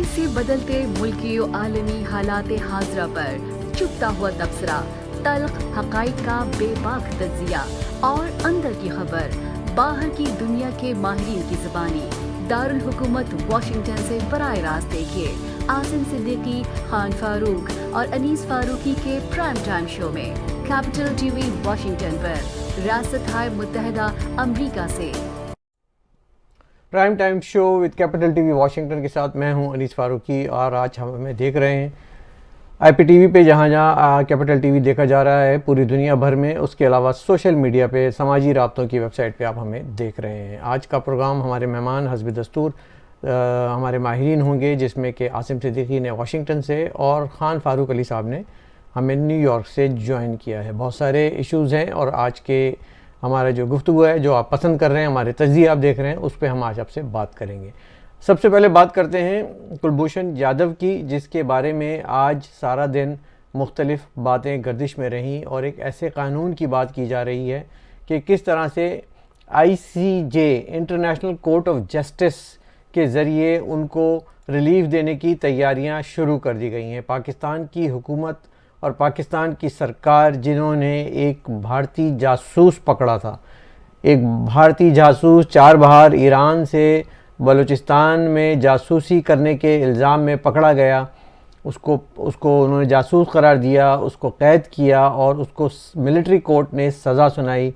तेजी से बदलते मुल्की और आलमी हालात हाजरा पर चुपता हुआ तबसरा, तल्ख हकाइक का बेबाक तज्जिया और अंदर की खबर बाहर की दुनिया के माहिरीन की जुबानी। दारुल हुकूमत वाशिंगटन से बराह रास्त देखिए आसिम सिद्दीकी, खान फारूक और अनीस फारूकी के प्राइम टाइम शो में कैपिटल टीवी वाशिंगटन पर, रियासत-ए मुत्तहिदा अमरीका से। Prime time show with capital TV Washington के साथ मैं हूं अनीस फारूकी और आज हमें देख रहे हैं आईपीटीवी पे, जहां जहां कैपिटल टीवी देखा जा रहा है पूरी दुनिया भर में। उसके अलावा सोशल मीडिया पे, समाजी राब्तों की वेबसाइट पे आप हमें देख रहे हैं। आज का प्रोग्राम हमारे मेहमान हस्ब दस्तूर हमारे माहिरीन होंगे, जिसमें कि आसिम सिद्दीकी ने वाशिंगटन से और ख़ान फारूक अली साहब ने हमें न्यूयॉर्क से ज्वाइन किया है। बहुत सारे इश्यूज़ हैं और आज के हमारा जो गुफ्तगू है, जो आप पसंद कर रहे हैं, हमारे तज्ज़िये आप देख रहे हैं, उस पर हम आज आपसे बात करेंगे। सबसे पहले बात करते हैं कुलभूषण जाधव की, जिसके बारे में आज सारा दिन मुख्तलिफ़ बातें गर्दिश में रहीं और एक ऐसे कानून की बात की जा रही है कि किस तरह से ICJ international court of justice के ज़रिए उनको रिलीफ देने की तैयारियां शुरू कर दी गई हैं। पाकिस्तान की हुकूमत और पाकिस्तान की सरकार, जिन्होंने एक भारतीय जासूस पकड़ा था, एक भारतीय जासूस 4 बार ईरान से बलूचिस्तान में जासूसी करने के इल्ज़ाम में पकड़ा गया, उसको उन्होंने जासूस करार दिया, उसको कैद किया और उसको मिलिट्री कोर्ट ने सज़ा सुनाई।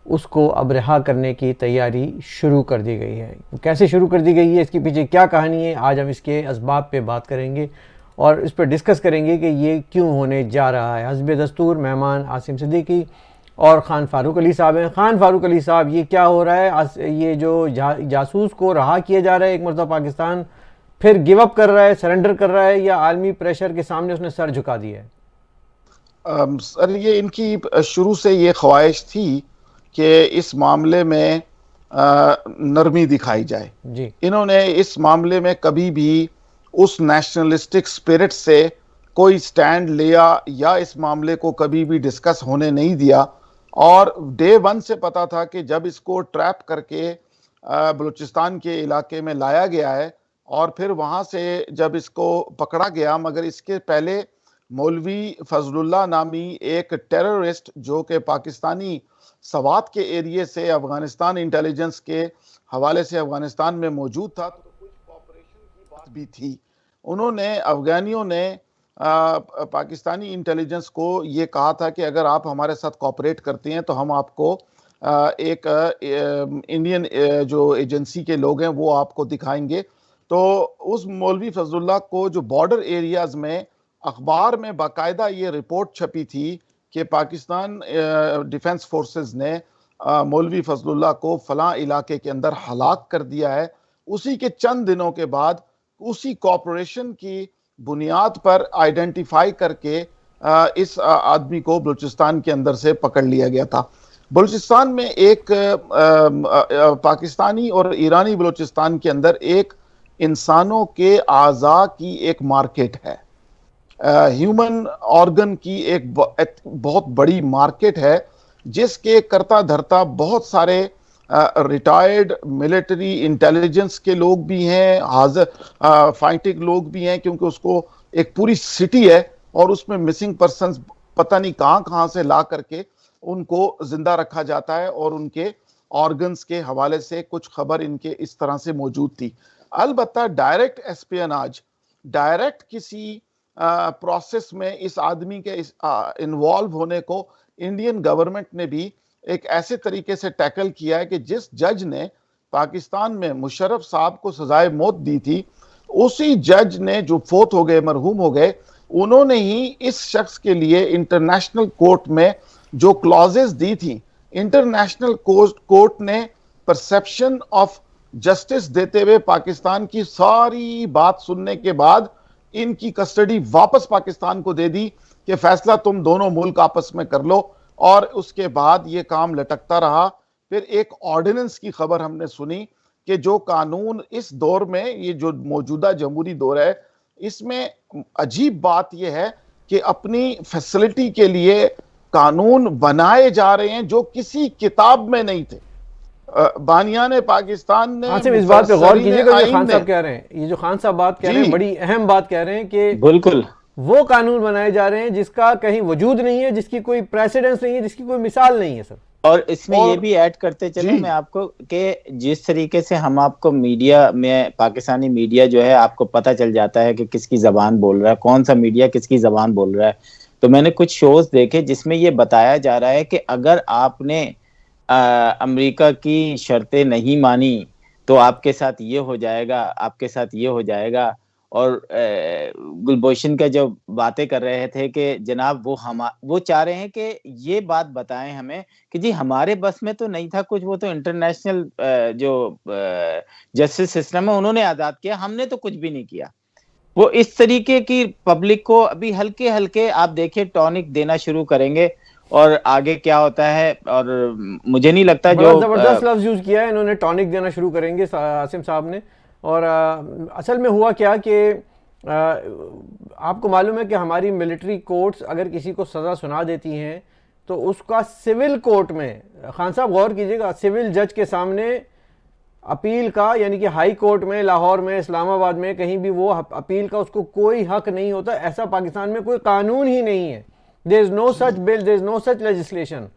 उसको अब रिहा करने की तैयारी शुरू कर दी गई है। कैसे शुरू कर दी गई है, इसके पीछे क्या कहानी है, आज हम इसके असबाब पे बात करेंगे और इस पर डिस्कस करेंगे कि ये क्यों होने जा रहा है। हस्ब दस्तूर मेहमान आसिम सिद्दीकी और ख़ान फारूक अली साहब हैं। ख़ान फारूक अली साहब, ये क्या हो रहा है? ये जो जासूस को रहा किया जा रहा है, एक मरतबा पाकिस्तान फिर गिव अप कर रहा है, सरेंडर कर रहा है, या आलमी प्रेशर के सामने उसने सर झुका दिया है? सर, ये इनकी शुरू से ये ख्वाहिश थी कि इस मामले में नरमी दिखाई जाए जी। इन्होंने इस मामले में कभी भी उस नेशनलिस्टिक स्पिरिट से कोई स्टैंड लिया या इस मामले को कभी भी डिस्कस होने नहीं दिया। और डे 1 से पता था कि जब इसको ट्रैप करके बलूचिस्तान के इलाके में लाया गया है और फिर वहाँ से जब इसको पकड़ा गया, मगर इसके पहले मौलवी फजलुल्लाह नामी एक टेररिस्ट जो कि पाकिस्तानी सवात के एरिए से अफगानिस्तान इंटेलिजेंस के हवाले से अफगानिस्तान में मौजूद था, तो कुछ कॉपरेशन की बात भी थी। उन्होंने, अफगानियों ने पाकिस्तानी इंटेलिजेंस को ये कहा था कि अगर आप हमारे साथ कॉपरेट करते हैं तो हम आपको एक इंडियन जो एजेंसी के लोग हैं वो आपको दिखाएंगे। तो उस मौलवी फजलुल्लाह को, जो बॉर्डर एरियाज में अखबार में बाकायदा ये रिपोर्ट छपी थी कि पाकिस्तान डिफेंस फोर्सेस ने मौलवी फजलुल्लाह को फलां इलाके के अंदर हलाक कर दिया है, उसी के चंद दिनों के बाद उसी कॉपरेशन की बुनियाद पर आइडेंटिफाई करके इस आदमी को बलूचिस्तान के अंदर से पकड़ लिया गया था। बलूचिस्तान में एक पाकिस्तानी और ईरानी बलूचिस्तान के अंदर एक इंसानों के आज़ा की एक मार्केट है, ह्यूमन ऑर्गन की एक बहुत बड़ी मार्केट है, जिसके करता धरता बहुत सारे रिटायर्ड मिलिट्री इंटेलिजेंस के लोग भी हैं, हाजिर फाइटिंग लोग भी हैं, क्योंकि उसको एक पूरी सिटी है और उसमें मिसिंग पर्सन्स पता नहीं कहां कहां से ला करके उनको जिंदा रखा जाता है और उनके ऑर्गन्स के हवाले से कुछ खबर इनके इस तरह से मौजूद थी। अलबत्ता डायरेक्ट एस्पियनाज, डायरेक्ट किसी प्रोसेस में इस आदमी के इन्वॉल्व होने को इंडियन गवर्नमेंट ने भी एक ऐसे तरीके से टैकल किया है कि जिस जज ने पाकिस्तान में मुशर्रफ साहब को सजाए मौत दी थी, उसी जज ने, जो फोत हो गए, मरहूम हो गए, उन्होंने ही इस शख्स के लिए इंटरनेशनल कोर्ट में जो क्लॉजेस दी थी, इंटरनेशनल कोर्ट ने परसेप्शन ऑफ जस्टिस देते हुए पाकिस्तान की सारी बात सुनने के बाद इनकी कस्टडी वापस पाकिस्तान को दे दी कि फैसला तुम दोनों मुल्क आपस में कर लो। और उसके बाद ये काम लटकता रहा। फिर एक ऑर्डिनेंस की खबर हमने सुनी कि जो कानून इस दौर में, ये जो मौजूदा जमहूरी दौर है, इसमें अजीब बात यह है कि अपनी फैसिलिटी के लिए कानून बनाए जा रहे हैं जो किसी किताब में नहीं थे। बानियाने पाकिस्तान ने आसिम, इस बात पे गौर कीजिएगा, जो आइन खान ने, साहब कह रहे हैं, ये जो खान साहब बात कह रहे हैं, जी बड़ी अहम बात कह रहे हैं कि बिल्कुल वो कानून बनाए जा रहे हैं जिसका कहीं वजूद नहीं है, जिसकी कोई प्रेसिडेंस नहीं है, जिसकी कोई मिसाल नहीं है सर। और इसमें ये और भी ऐड करते चले जी मैं आपको कि जिस तरीके से हम आपको मीडिया में, पाकिस्तानी मीडिया जो है आपको पता चल जाता है कि किसकी जबान बोल रहा है, कौन सा मीडिया किसकी जबान बोल रहा है। तो मैंने कुछ शोज देखे जिसमें ये बताया जा रहा है कि अगर आपने अमेरिका की शर्तें नहीं मानी तो आपके साथ ये हो जाएगा, आपके साथ ये हो जाएगा। और गुलभूषण का जो बातें कर रहे थे कि जनाब वो चाह रहे हैं कि ये बात बताएं हमें कि जी हमारे बस में तो नहीं था कुछ, वो तो इंटरनेशनल जो जस्टिस सिस्टम है उन्होंने आजाद किया, हमने तो कुछ भी नहीं किया। वो इस तरीके की पब्लिक को अभी हल्के हल्के आप देखिए टॉनिक देना शुरू करेंगे और आगे क्या होता है। और मुझे नहीं लगता बड़ा जो जबरदस्त लफ्ज यूज किया है इन्होंने, टॉनिक देना शुरू करेंगे आसिम साहब ने। और असल में हुआ क्या कि आपको मालूम है कि हमारी मिलिट्री कोर्ट्स अगर किसी को सज़ा सुना देती हैं तो उसका सिविल कोर्ट में, खान साहब गौर कीजिएगा, सिविल जज के सामने अपील का, यानी कि हाई कोर्ट में, लाहौर में, इस्लामाबाद में, कहीं भी वो अपील का उसको कोई हक नहीं होता। ऐसा पाकिस्तान में कोई कानून ही नहीं है। There is no such bill, there is no such legislation.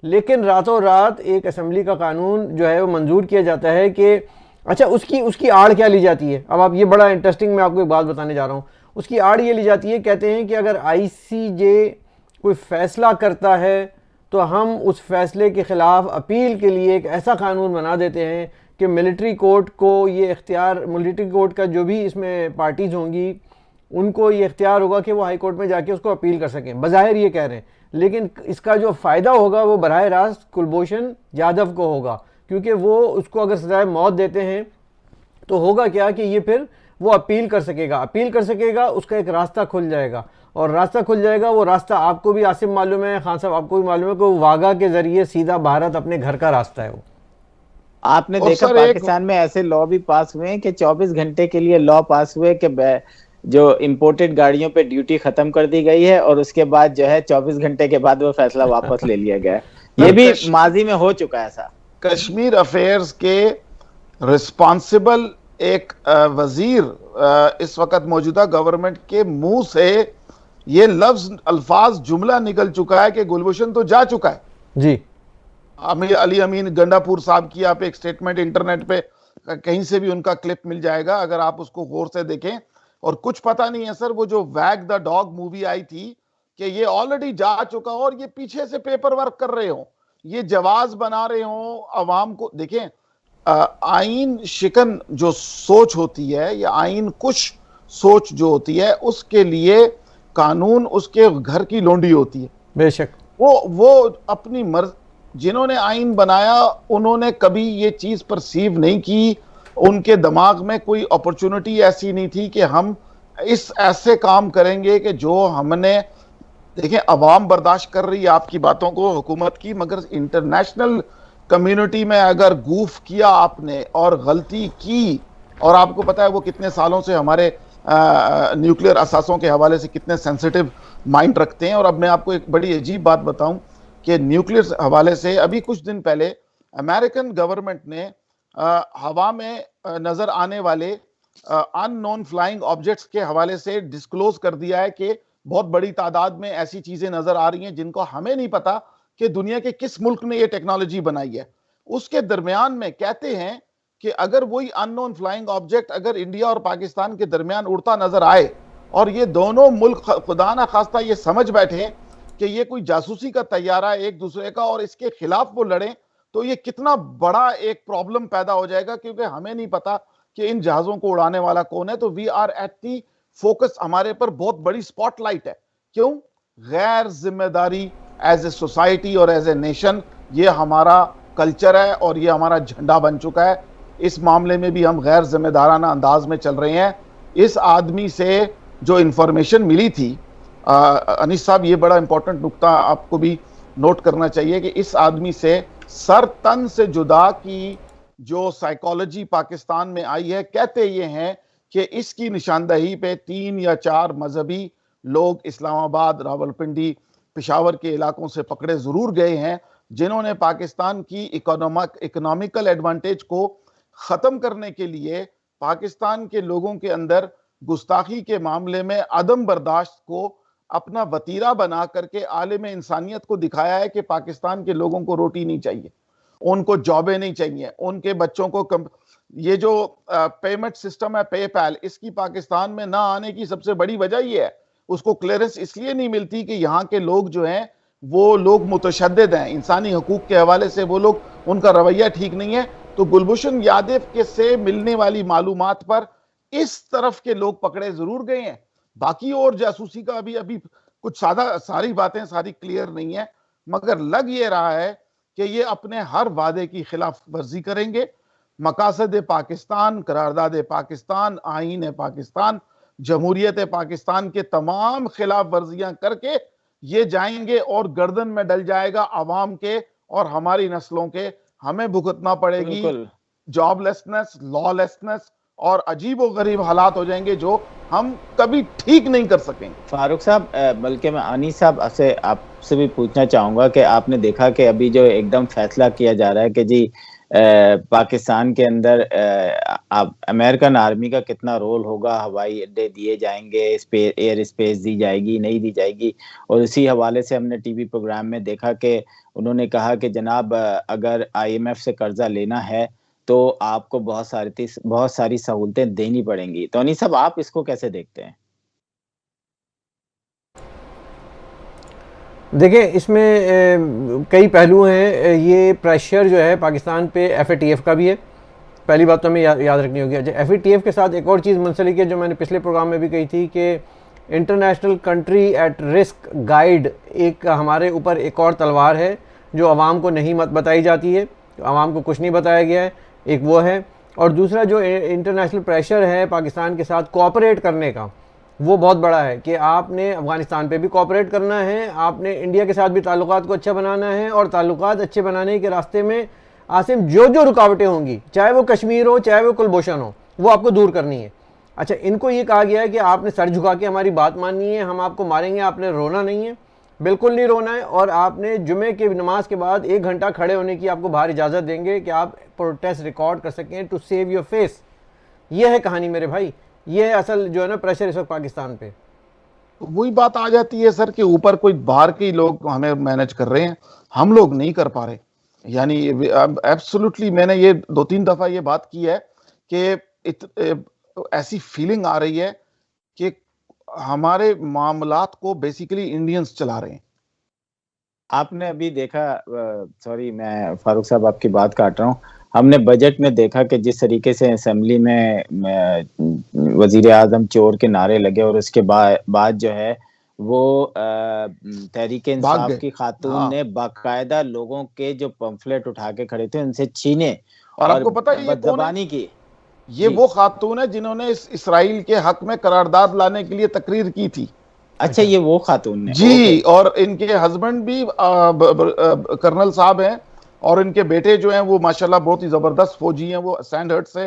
लेकिन रातों रात एक असेंबली का कानून जो है वो मंजूर किया जाता है कि अच्छा, उसकी आड़ क्या ली जाती है। अब आप, ये बड़ा इंटरेस्टिंग, मैं आपको एक बात बताने जा रहा हूँ। उसकी आड़ ये ली जाती है, कहते हैं कि अगर ICJ कोई फैसला करता है तो हम उस फैसले के ख़िलाफ़ अपील के लिए एक ऐसा कानून बना देते हैं कि मिलिट्री कोर्ट को ये इख्तियार, मिलिट्री कोर्ट का जो भी इसमें पार्टीज़ होंगी उनको ये इख्तियार होगा कि वो हाई कोर्ट में जाके उसको अपील कर सकें। बज़ाहिर ये कह रहे हैं, लेकिन इसका जो फ़ायदा होगा वो बराह रास्त कुलभूषण जाधव को होगा, क्योंकि वो उसको अगर सजाए मौत देते हैं तो होगा क्या कि ये फिर वो अपील कर सकेगा, उसका एक रास्ता खुल जाएगा। और रास्ता खुल जाएगा, वो रास्ता आपको भी आसिम मालूम है, खान साहब आपको भी मालूम है कि वो वाघा के ज़रिए सीधा भारत अपने घर का रास्ता है। वो आपने देखा पाकिस्तान में ऐसे लॉ भी पास हुए हैं कि 24 घंटे के लिए लॉ पास हुए कि जो इंपोर्टेड गाड़ियों पे ड्यूटी खत्म कर दी गई है और उसके बाद जो है 24 घंटे के बाद वो फैसला वापस ले लिया गया है। ये भी माजी में हो चुका है ऐसा। कश्मीर अफेयर्स के रिस्पॉन्सिबल एक वजीर इस वक्त मौजूदा गवर्नमेंट के मुंह से ये अल्फाज जुमला निकल चुका है कि गुलभूषण तो जा चुका है जी। अली अमीन गंडापुर साहब की आप एक स्टेटमेंट इंटरनेट पे कहीं से भी उनका क्लिप मिल जाएगा, अगर आप उसको गौर से देखें। और कुछ पता नहीं है सर, वो जो वैग द डॉग मूवी आई थी कि ये ऑलरेडी जा चुका हो और ये पीछे से पेपर वर्क कर रहे हो, ये जवाज बना रहे हो अवाम को। देखें, आइन शिकन जो सोच होती है या आइन कुछ सोच जो होती है, उसके लिए कानून उसके घर की लोंडी होती है। बेशक वो अपनी मर्ज, जिन्होंने आइन बनाया उन्होंने कभी ये चीज परसीव नहीं की, उनके दिमाग में कोई अपॉर्चुनिटी ऐसी नहीं थी कि हम इस ऐसे काम करेंगे कि जो हमने, देखें अवाम बर्दाश्त कर रही है आपकी बातों को, हुकूमत की, मगर इंटरनेशनल कम्युनिटी में अगर गूफ किया आपने और गलती की, और आपको पता है वो कितने सालों से हमारे न्यूक्लियर असासों के हवाले से कितने सेंसिटिव माइंड रखते हैं। और अब मैं आपको एक बड़ी अजीब बात बताऊं कि न्यूक्लियर हवाले से अभी कुछ दिन पहले अमेरिकन गवर्नमेंट ने हवा में नजर आने वाले अननोन फ्लाइंग ऑब्जेक्ट्स के हवाले से डिस्क्लोज कर दिया है कि बहुत बड़ी तादाद में ऐसी चीजें नजर आ रही हैं जिनको हमें नहीं पता कि दुनिया के किस मुल्क ने ये टेक्नोलॉजी बनाई है। उसके दरमियान में कहते हैं कि अगर वही अननोन फ्लाइंग ऑब्जेक्ट अगर इंडिया और पाकिस्तान के दरमियान उड़ता नजर आए और ये दोनों मुल्क खुदा ना खास्ता ये समझ बैठे कि ये कोई जासूसी का तैयारा है एक दूसरे का और इसके खिलाफ वो लड़ें, तो ये कितना बड़ा एक प्रॉब्लम पैदा हो जाएगा, क्योंकि हमें नहीं पता कि इन जहाजों को उड़ाने वाला कौन है। तो we are at the focus, हमारे पर बहुत बड़ी स्पॉटलाइट है। क्यों? गैर जिम्मेदारी एज ए सोसाइटी और एज ए नेशन, ये हमारा कल्चर है और ये हमारा झंडा बन चुका है। इस मामले में भी हम गैर जिम्मेदाराना अंदाज में चल रहे हैं। इस आदमी से जो इंफॉर्मेशन मिली थी, अनीस साहब ये बड़ा इंपॉर्टेंट नुक्ता आपको भी नोट करना चाहिए कि इस आदमी से सर तन से जुदा की जो साइकोलॉजी पाकिस्तान में आई है, कहते ये हैं कि इसकी निशानदही पे 3 या 4 मजहबी लोग इस्लामाबाद, रावलपिंडी, पेशावर के इलाकों से पकड़े जरूर गए हैं, जिन्होंने पाकिस्तान की इकोनॉमिकल एडवांटेज को खत्म करने के लिए पाकिस्तान के लोगों के अंदर गुस्ताखी के मामले में अदम बर्दाश्त को अपना वतीरा बना करके आलिम इंसानियत को दिखाया है कि पाकिस्तान के लोगों को रोटी नहीं चाहिए, उनको जॉबें नहीं चाहिए, उनके बच्चों को ये जो पेमेंट सिस्टम है पेपैल, इसकी पाकिस्तान में ना आने की सबसे बड़ी वजह ये है। उसको क्लियरेंस इसलिए नहीं मिलती कि यहाँ के लोग जो हैं वो लोग मुतशद्दिद हैं, इंसानी हकूक के हवाले से वो लोग, उनका रवैया ठीक नहीं है। तो गुलभूषण यादव के से मिलने वाली मालूमात पर इस तरफ के लोग पकड़े जरूर गए हैं। बाकी और जासूसी का अभी कुछ सारी बातें सारी क्लियर नहीं है, मगर लग ये रहा है कि ये अपने हर वादे की खिलाफ वर्जी करेंगे। मकासद पाकिस्तान, करारदाद पाकिस्तान, आईन पाकिस्तान, जमहूरियत पाकिस्तान के तमाम खिलाफ वर्जियां करके ये जाएंगे और गर्दन में डल जाएगा अवाम के और हमारी नस्लों के। हमें भुगतना पड़ेगी जॉबलेसनेस, लॉलेसनेस और अजीबो गरीब हालात हो जाएंगे जो हम कभी ठीक नहीं कर सकेंगे। फारूक साहब, बल्कि मैं अनीस साहब आपसे भी पूछना चाहूंगा कि आपने देखा कि अभी जो एकदम फैसला किया जा रहा है कि जी पाकिस्तान के अंदर अमेरिकन आर्मी का कितना रोल होगा, हवाई अड्डे दिए जाएंगे, एयर स्पेस दी जाएगी नहीं दी जाएगी। और उसी हवाले से हमने टीवी प्रोग्राम में देखा कि उन्होंने कहा कि जनाब अगर IMF से कर्जा लेना है तो आपको बहुत सारी सहूलतें देनी पड़ेंगी। तो अनीस साहब, आप इसको कैसे देखते हैं? देखिए, इसमें कई पहलू हैं। ये प्रेशर जो है पाकिस्तान पे FATF का भी है, पहली बात तो हमें याद रखनी होगी। अच्छा, FATF के साथ एक और चीज़ मुंसलिक है जो मैंने पिछले प्रोग्राम में भी कही थी कि international country at risk guide एक हमारे ऊपर एक और तलवार है जो आवाम को नहीं बताई जाती है, आवाम को कुछ नहीं बताया गया है, एक वो है। और दूसरा जो इंटरनेशनल प्रेशर है पाकिस्तान के साथ कोऑपरेट करने का, वो बहुत बड़ा है कि आपने अफ़गानिस्तान पे भी कोऑपरेट करना है, आपने इंडिया के साथ भी ताल्लुकात को अच्छा बनाना है, और ताल्लुकात अच्छे बनाने के रास्ते में आसिम जो रुकावटें होंगी, चाहे वो कश्मीर हो चाहे वो कुलभूषण हो, वो आपको दूर करनी है। अच्छा, इनको ये कहा गया है कि आपने सर झुका के हमारी बात माननी है, हम आपको मारेंगे, आपने रोना नहीं है, बिल्कुल नहीं रोना है, और आपने जुमे की नमाज के बाद 1 घंटा खड़े होने की आपको बाहर इजाज़त देंगे कि आप प्रोटेस्ट रिकॉर्ड कर सकें टू सेव योर फेस। ये है कहानी मेरे भाई, ये है असल जो है ना प्रेशर इस वक्त पाकिस्तान पे। वही बात आ जाती है सर कि ऊपर कोई बाहर के लोग हमें मैनेज कर रहे हैं, हम लोग नहीं कर पा रहे। यानी एब्सोल्युटली मैंने ये 2-3 दफा ये बात की है कि ऐसी फीलिंग आ रही है कि हमारे मामलात को बेसिकली इंडियंस चला रहे हैं। आपने अभी देखा, सॉरी मैं फारूक साहब आपकी बात काट रहा हूँ, हमने बजट में देखा कि जिस तरीके से असेंबली में वजीर आजम चोर के नारे लगे और उसके बाद जो है वो तहरीक इंसाफ की खातून ने बाकायदा लोगों के जो पंफलेट उठा के खड़े थे उनसे छीने और आपको पता है बदज़बानी की। ये वो खातून है जिन्होंने इसराइल के हक में करारदाद लाने के लिए तकरीर की थी। अच्छा, ये वो खातून ने जी, और इनके हस्बैंड भी कर्नल साहब हैं और इनके बेटे जो हैं वो माशाल्लाह बहुत ही जबरदस्त फौजी हैं, वो सैंडहर्ट से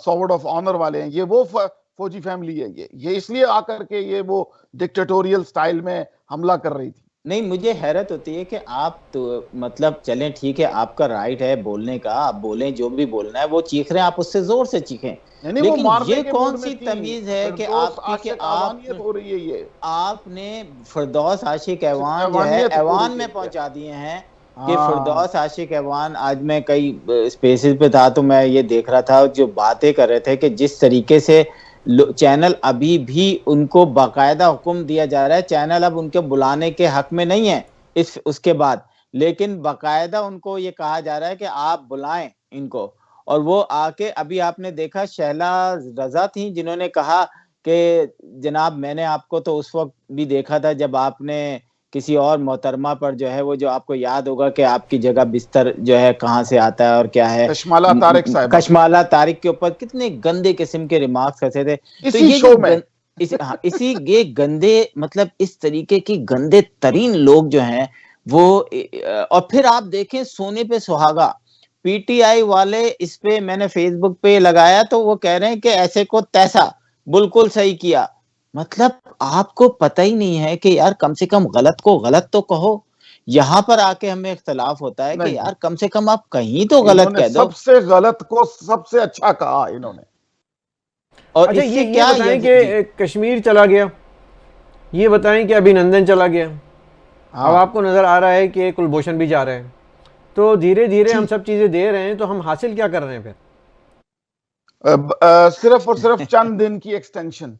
सॉर्ड ऑफ ऑनर वाले हैं। ये वो फौजी फैमिली है। ये इसलिए आकर के ये वो डिक्टेटोरियल स्टाइल में हमला कर रही थी। नहीं, मुझे हैरत होती है कि आप तो मतलब चलें ठीक है, आपका राइट है बोलने का, आप बोलें जो भी बोलना है, वो चीख रहे हैं, आप उससे जोर से चीखें। लेकिन ये कौन सी तमीज है कि आपने फिरदौस आशिक ऐवान जो है ऐवान में पहुंचा दिए हैं कि फिरदौस आशिक ऐवान, आज मैं कई स्पेसेस पे था तो मैं ये देख रहा था जो बातें कर रहे थे कि जिस तरीके से चैनल अभी भी उनको बाकायदा हुक्म दिया जा रहा है, चैनल अब उनके बुलाने के हक में नहीं है उसके बाद, लेकिन बाकायदा उनको ये कहा जा रहा है कि आप बुलाएं इनको। और वो आके, अभी आपने देखा शहला रजा थी जिन्होंने कहा कि जनाब मैंने आपको तो उस वक्त भी देखा था जब आपने किसी और मोहतरमा पर जो है वो, जो आपको याद होगा कि आपकी जगह बिस्तर जो है कहाँ से आता है और क्या है, कशमाला तारिक साहब, कशमाला तारिक के ऊपर कितने गंदे किस्म के रिमार्क्स करते थे। तो ये शो में ये गंदे, मतलब इस तरीके की गंदे तरीन लोग जो हैं वो, और फिर आप देखें सोने पे सुहागा, PTI वाले इस पे मैंने फेसबुक पे लगाया तो वो कह रहे हैं कि ऐसे को तैसा, बिल्कुल सही किया। मतलब आपको पता ही नहीं है कि यार कम से कम गलत को गलत तो कहो। यहाँ पर आके हमें इख्तलाफ होता है कि नहीं, यार कम से कम आप कहीं तो गलत इन्होंने कह दो। सबसे गलत को सबसे अच्छा कहा इन्होंने। और अच्छा, इससे ये क्या बताएं जी, कि कश्मीर चला गया, ये बताएं कि अभिनंदन चला गया, अब हाँ आपको नज़र आ रहा है कि कुलभूषण भी जा रहे हैं, तो धीरे धीरे हम जी, सब चीज़ें दे रहे हैं, तो हम हासिल क्या कर रहे हैं फिर? सिर्फ और सिर्फ चंद दिन की एक्सटेंशन,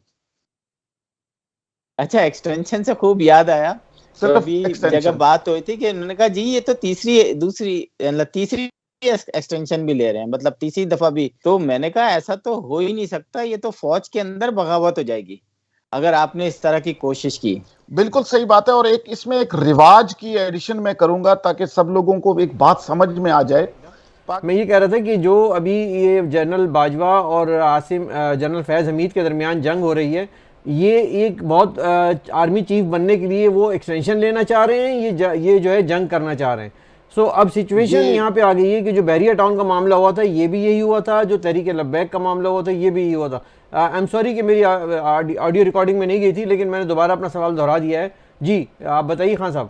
अच्छा एक्सटेंशन से खूब याद आया। तो सिर्फ अभी जगह एक्सटेंशन। बात हुई थी कि उन्होंने कहा जी ये तो तीसरी एक्सटेंशन भी ले रहे हैं, मतलब तीसरी दफा भी। तो मैंने कहा ऐसा तो हो ही नहीं सकता, ये तो फौज के अंदर बगावत हो जाएगी अगर आपने इस तरह की कोशिश की। बिल्कुल सही बात है। और एक इसमें एक रिवाज की एडिशन मैं करूंगा ताकि सब लोगों को एक बात समझ में आ जाए। मैं ये कह रहा था कि जो अभी ये जनरल बाजवा और आसिम जनरल फैज़ हमीद के दरमियान जंग हो रही है, ये एक बहुत आर्मी चीफ बनने के लिए वो एक्सटेंशन लेना चाह रहे हैं, ये जो है जंग करना चाह रहे हैं। सो अब सिचुएशन ये यहाँ पे आ गई है कि जो बैरियर टाउन का मामला हुआ था ये भी यही हुआ था, जो तहरीक लब्बैक का मामला हुआ था ये भी यही हुआ था। आई एम सॉरी कि मेरी ऑडियो रिकॉर्डिंग में नहीं गई थी, लेकिन मैंने दोबारा अपना सवाल दोहरा दिया है। जी आप बताइए खान साहब।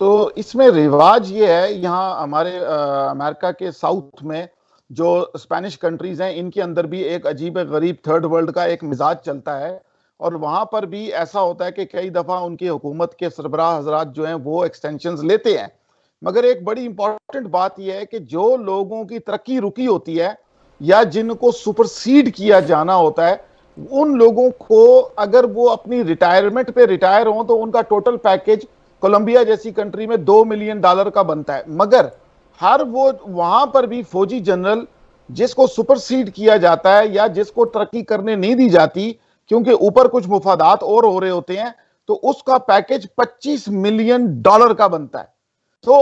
तो इसमें रिवाज ये है, यहाँ हमारे अमेरिका के साउथ में जो स्पेनिश कंट्रीज हैं इनके अंदर भी एक अजीब गरीब थर्ड वर्ल्ड का एक मिजाज चलता है। और वहां पर भी ऐसा होता है कि कई दफा उनकी हुकूमत के सरबराह हजरात जो हैं वो एक्सटेंशंस लेते हैं। मगर एक बड़ी इंपॉर्टेंट बात यह है कि जो लोगों की तरक्की रुकी होती है या जिनको सुपरसीड किया जाना होता है, उन लोगों को अगर वो अपनी रिटायरमेंट पे रिटायर हों तो उनका टोटल पैकेज कोलंबिया जैसी कंट्री में $2 मिलियन का बनता है। मगर हर वो वहां पर भी फौजी जनरल जिसको सुपरसीड किया जाता है या जिसको तरक्की करने नहीं दी जाती क्योंकि ऊपर कुछ मुफादात और हो रहे होते हैं, तो उसका पैकेज $25 मिलियन का बनता है। तो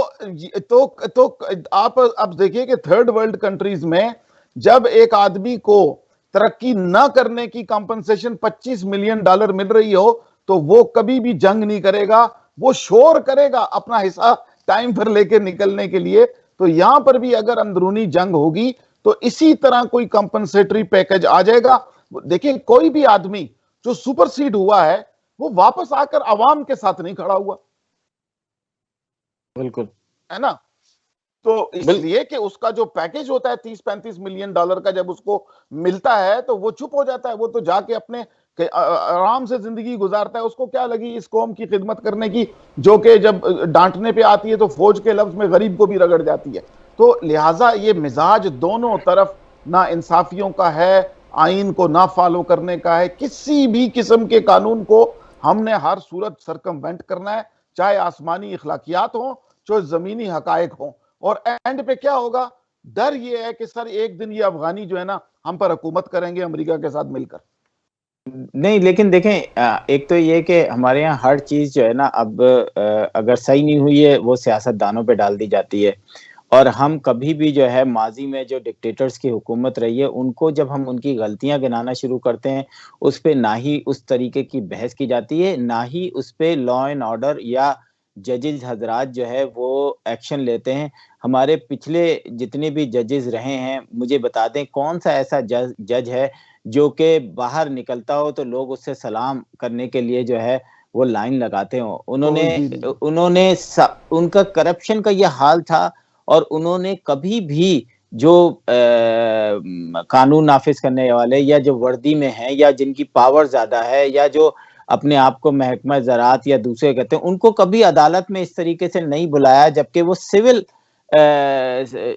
आप अब देखिए कि थर्ड वर्ल्ड कंट्रीज में जब एक आदमी को तरक्की न करने की कंपनसेशन $25 मिलियन मिल रही हो तो वो कभी भी जंग नहीं करेगा, वो शोर करेगा अपना हिस्सा टाइम पर लेके निकलने के लिए। तो यहां पर भी अगर अंदरूनी जंग होगी तो इसी तरह कोई कंपनसेटरी पैकेज आ जाएगा। देखिए कोई भी आदमी जो सुपरसीड हुआ है वो वापस आकर आवाम के साथ नहीं खड़ा हुआ बिल्कुल है ना। तो इसलिए कि उसका जो पैकेज होता है $30-35 मिलियन का, जब उसको मिलता है तो वो चुप हो जाता है, वो तो जाके अपने आराम से जिंदगी गुजारता है। उसको क्या लगी इस कौम की खिदमत करने की, जो कि जब डांटने पे आती है तो फौज के लफ्ज में गरीब को भी रगड़ जाती है। तो लिहाजा ये मिजाज दोनों तरफ ना इंसाफियों का है, आइन को ना फॉलो करने का है। किसी भी किस्म के कानून को हमने हर सूरत सरकमवेंट करना है, चाहे आसमानी इखलाकियात हो चाहे जमीनी हकायक हो। और एंड पे क्या होगा, डर ये है कि सर एक दिन ये अफगानी जो है ना हम पर हुकूमत करेंगे अमेरिका के साथ मिलकर। नहीं, लेकिन देखें एक तो ये कि हमारे यहाँ हर चीज जो है ना अब अगर सही नहीं हुई है वो सियासतदानों पे डाल दी जाती है। और हम कभी भी जो है माजी में जो डिक्टेटर्स की हुकूमत रही है उनको जब हम उनकी गलतियां गिनाना शुरू करते हैं उस पे ना ही उस तरीके की बहस की जाती है, ना ही उस पे लॉ एंड ऑर्डर या जजेस हजरात जो है वो एक्शन लेते हैं। हमारे पिछले जितने भी जजेस रहे हैं मुझे बता दें कौन सा ऐसा जज है जो कि बाहर निकलता हो तो लोग उससे सलाम करने के लिए जो है वो लाइन लगाते हो। उन्होंने जी जी उन्होंने उनका करप्शन का ये हाल था और उन्होंने कभी भी जो कानून नाफिज करने वाले या जो वर्दी में हैं या जिनकी पावर ज्यादा है या जो अपने आप को महकमा ज़राअत या दूसरे कहते हैं उनको कभी अदालत में इस तरीके से नहीं बुलाया, जबकि वो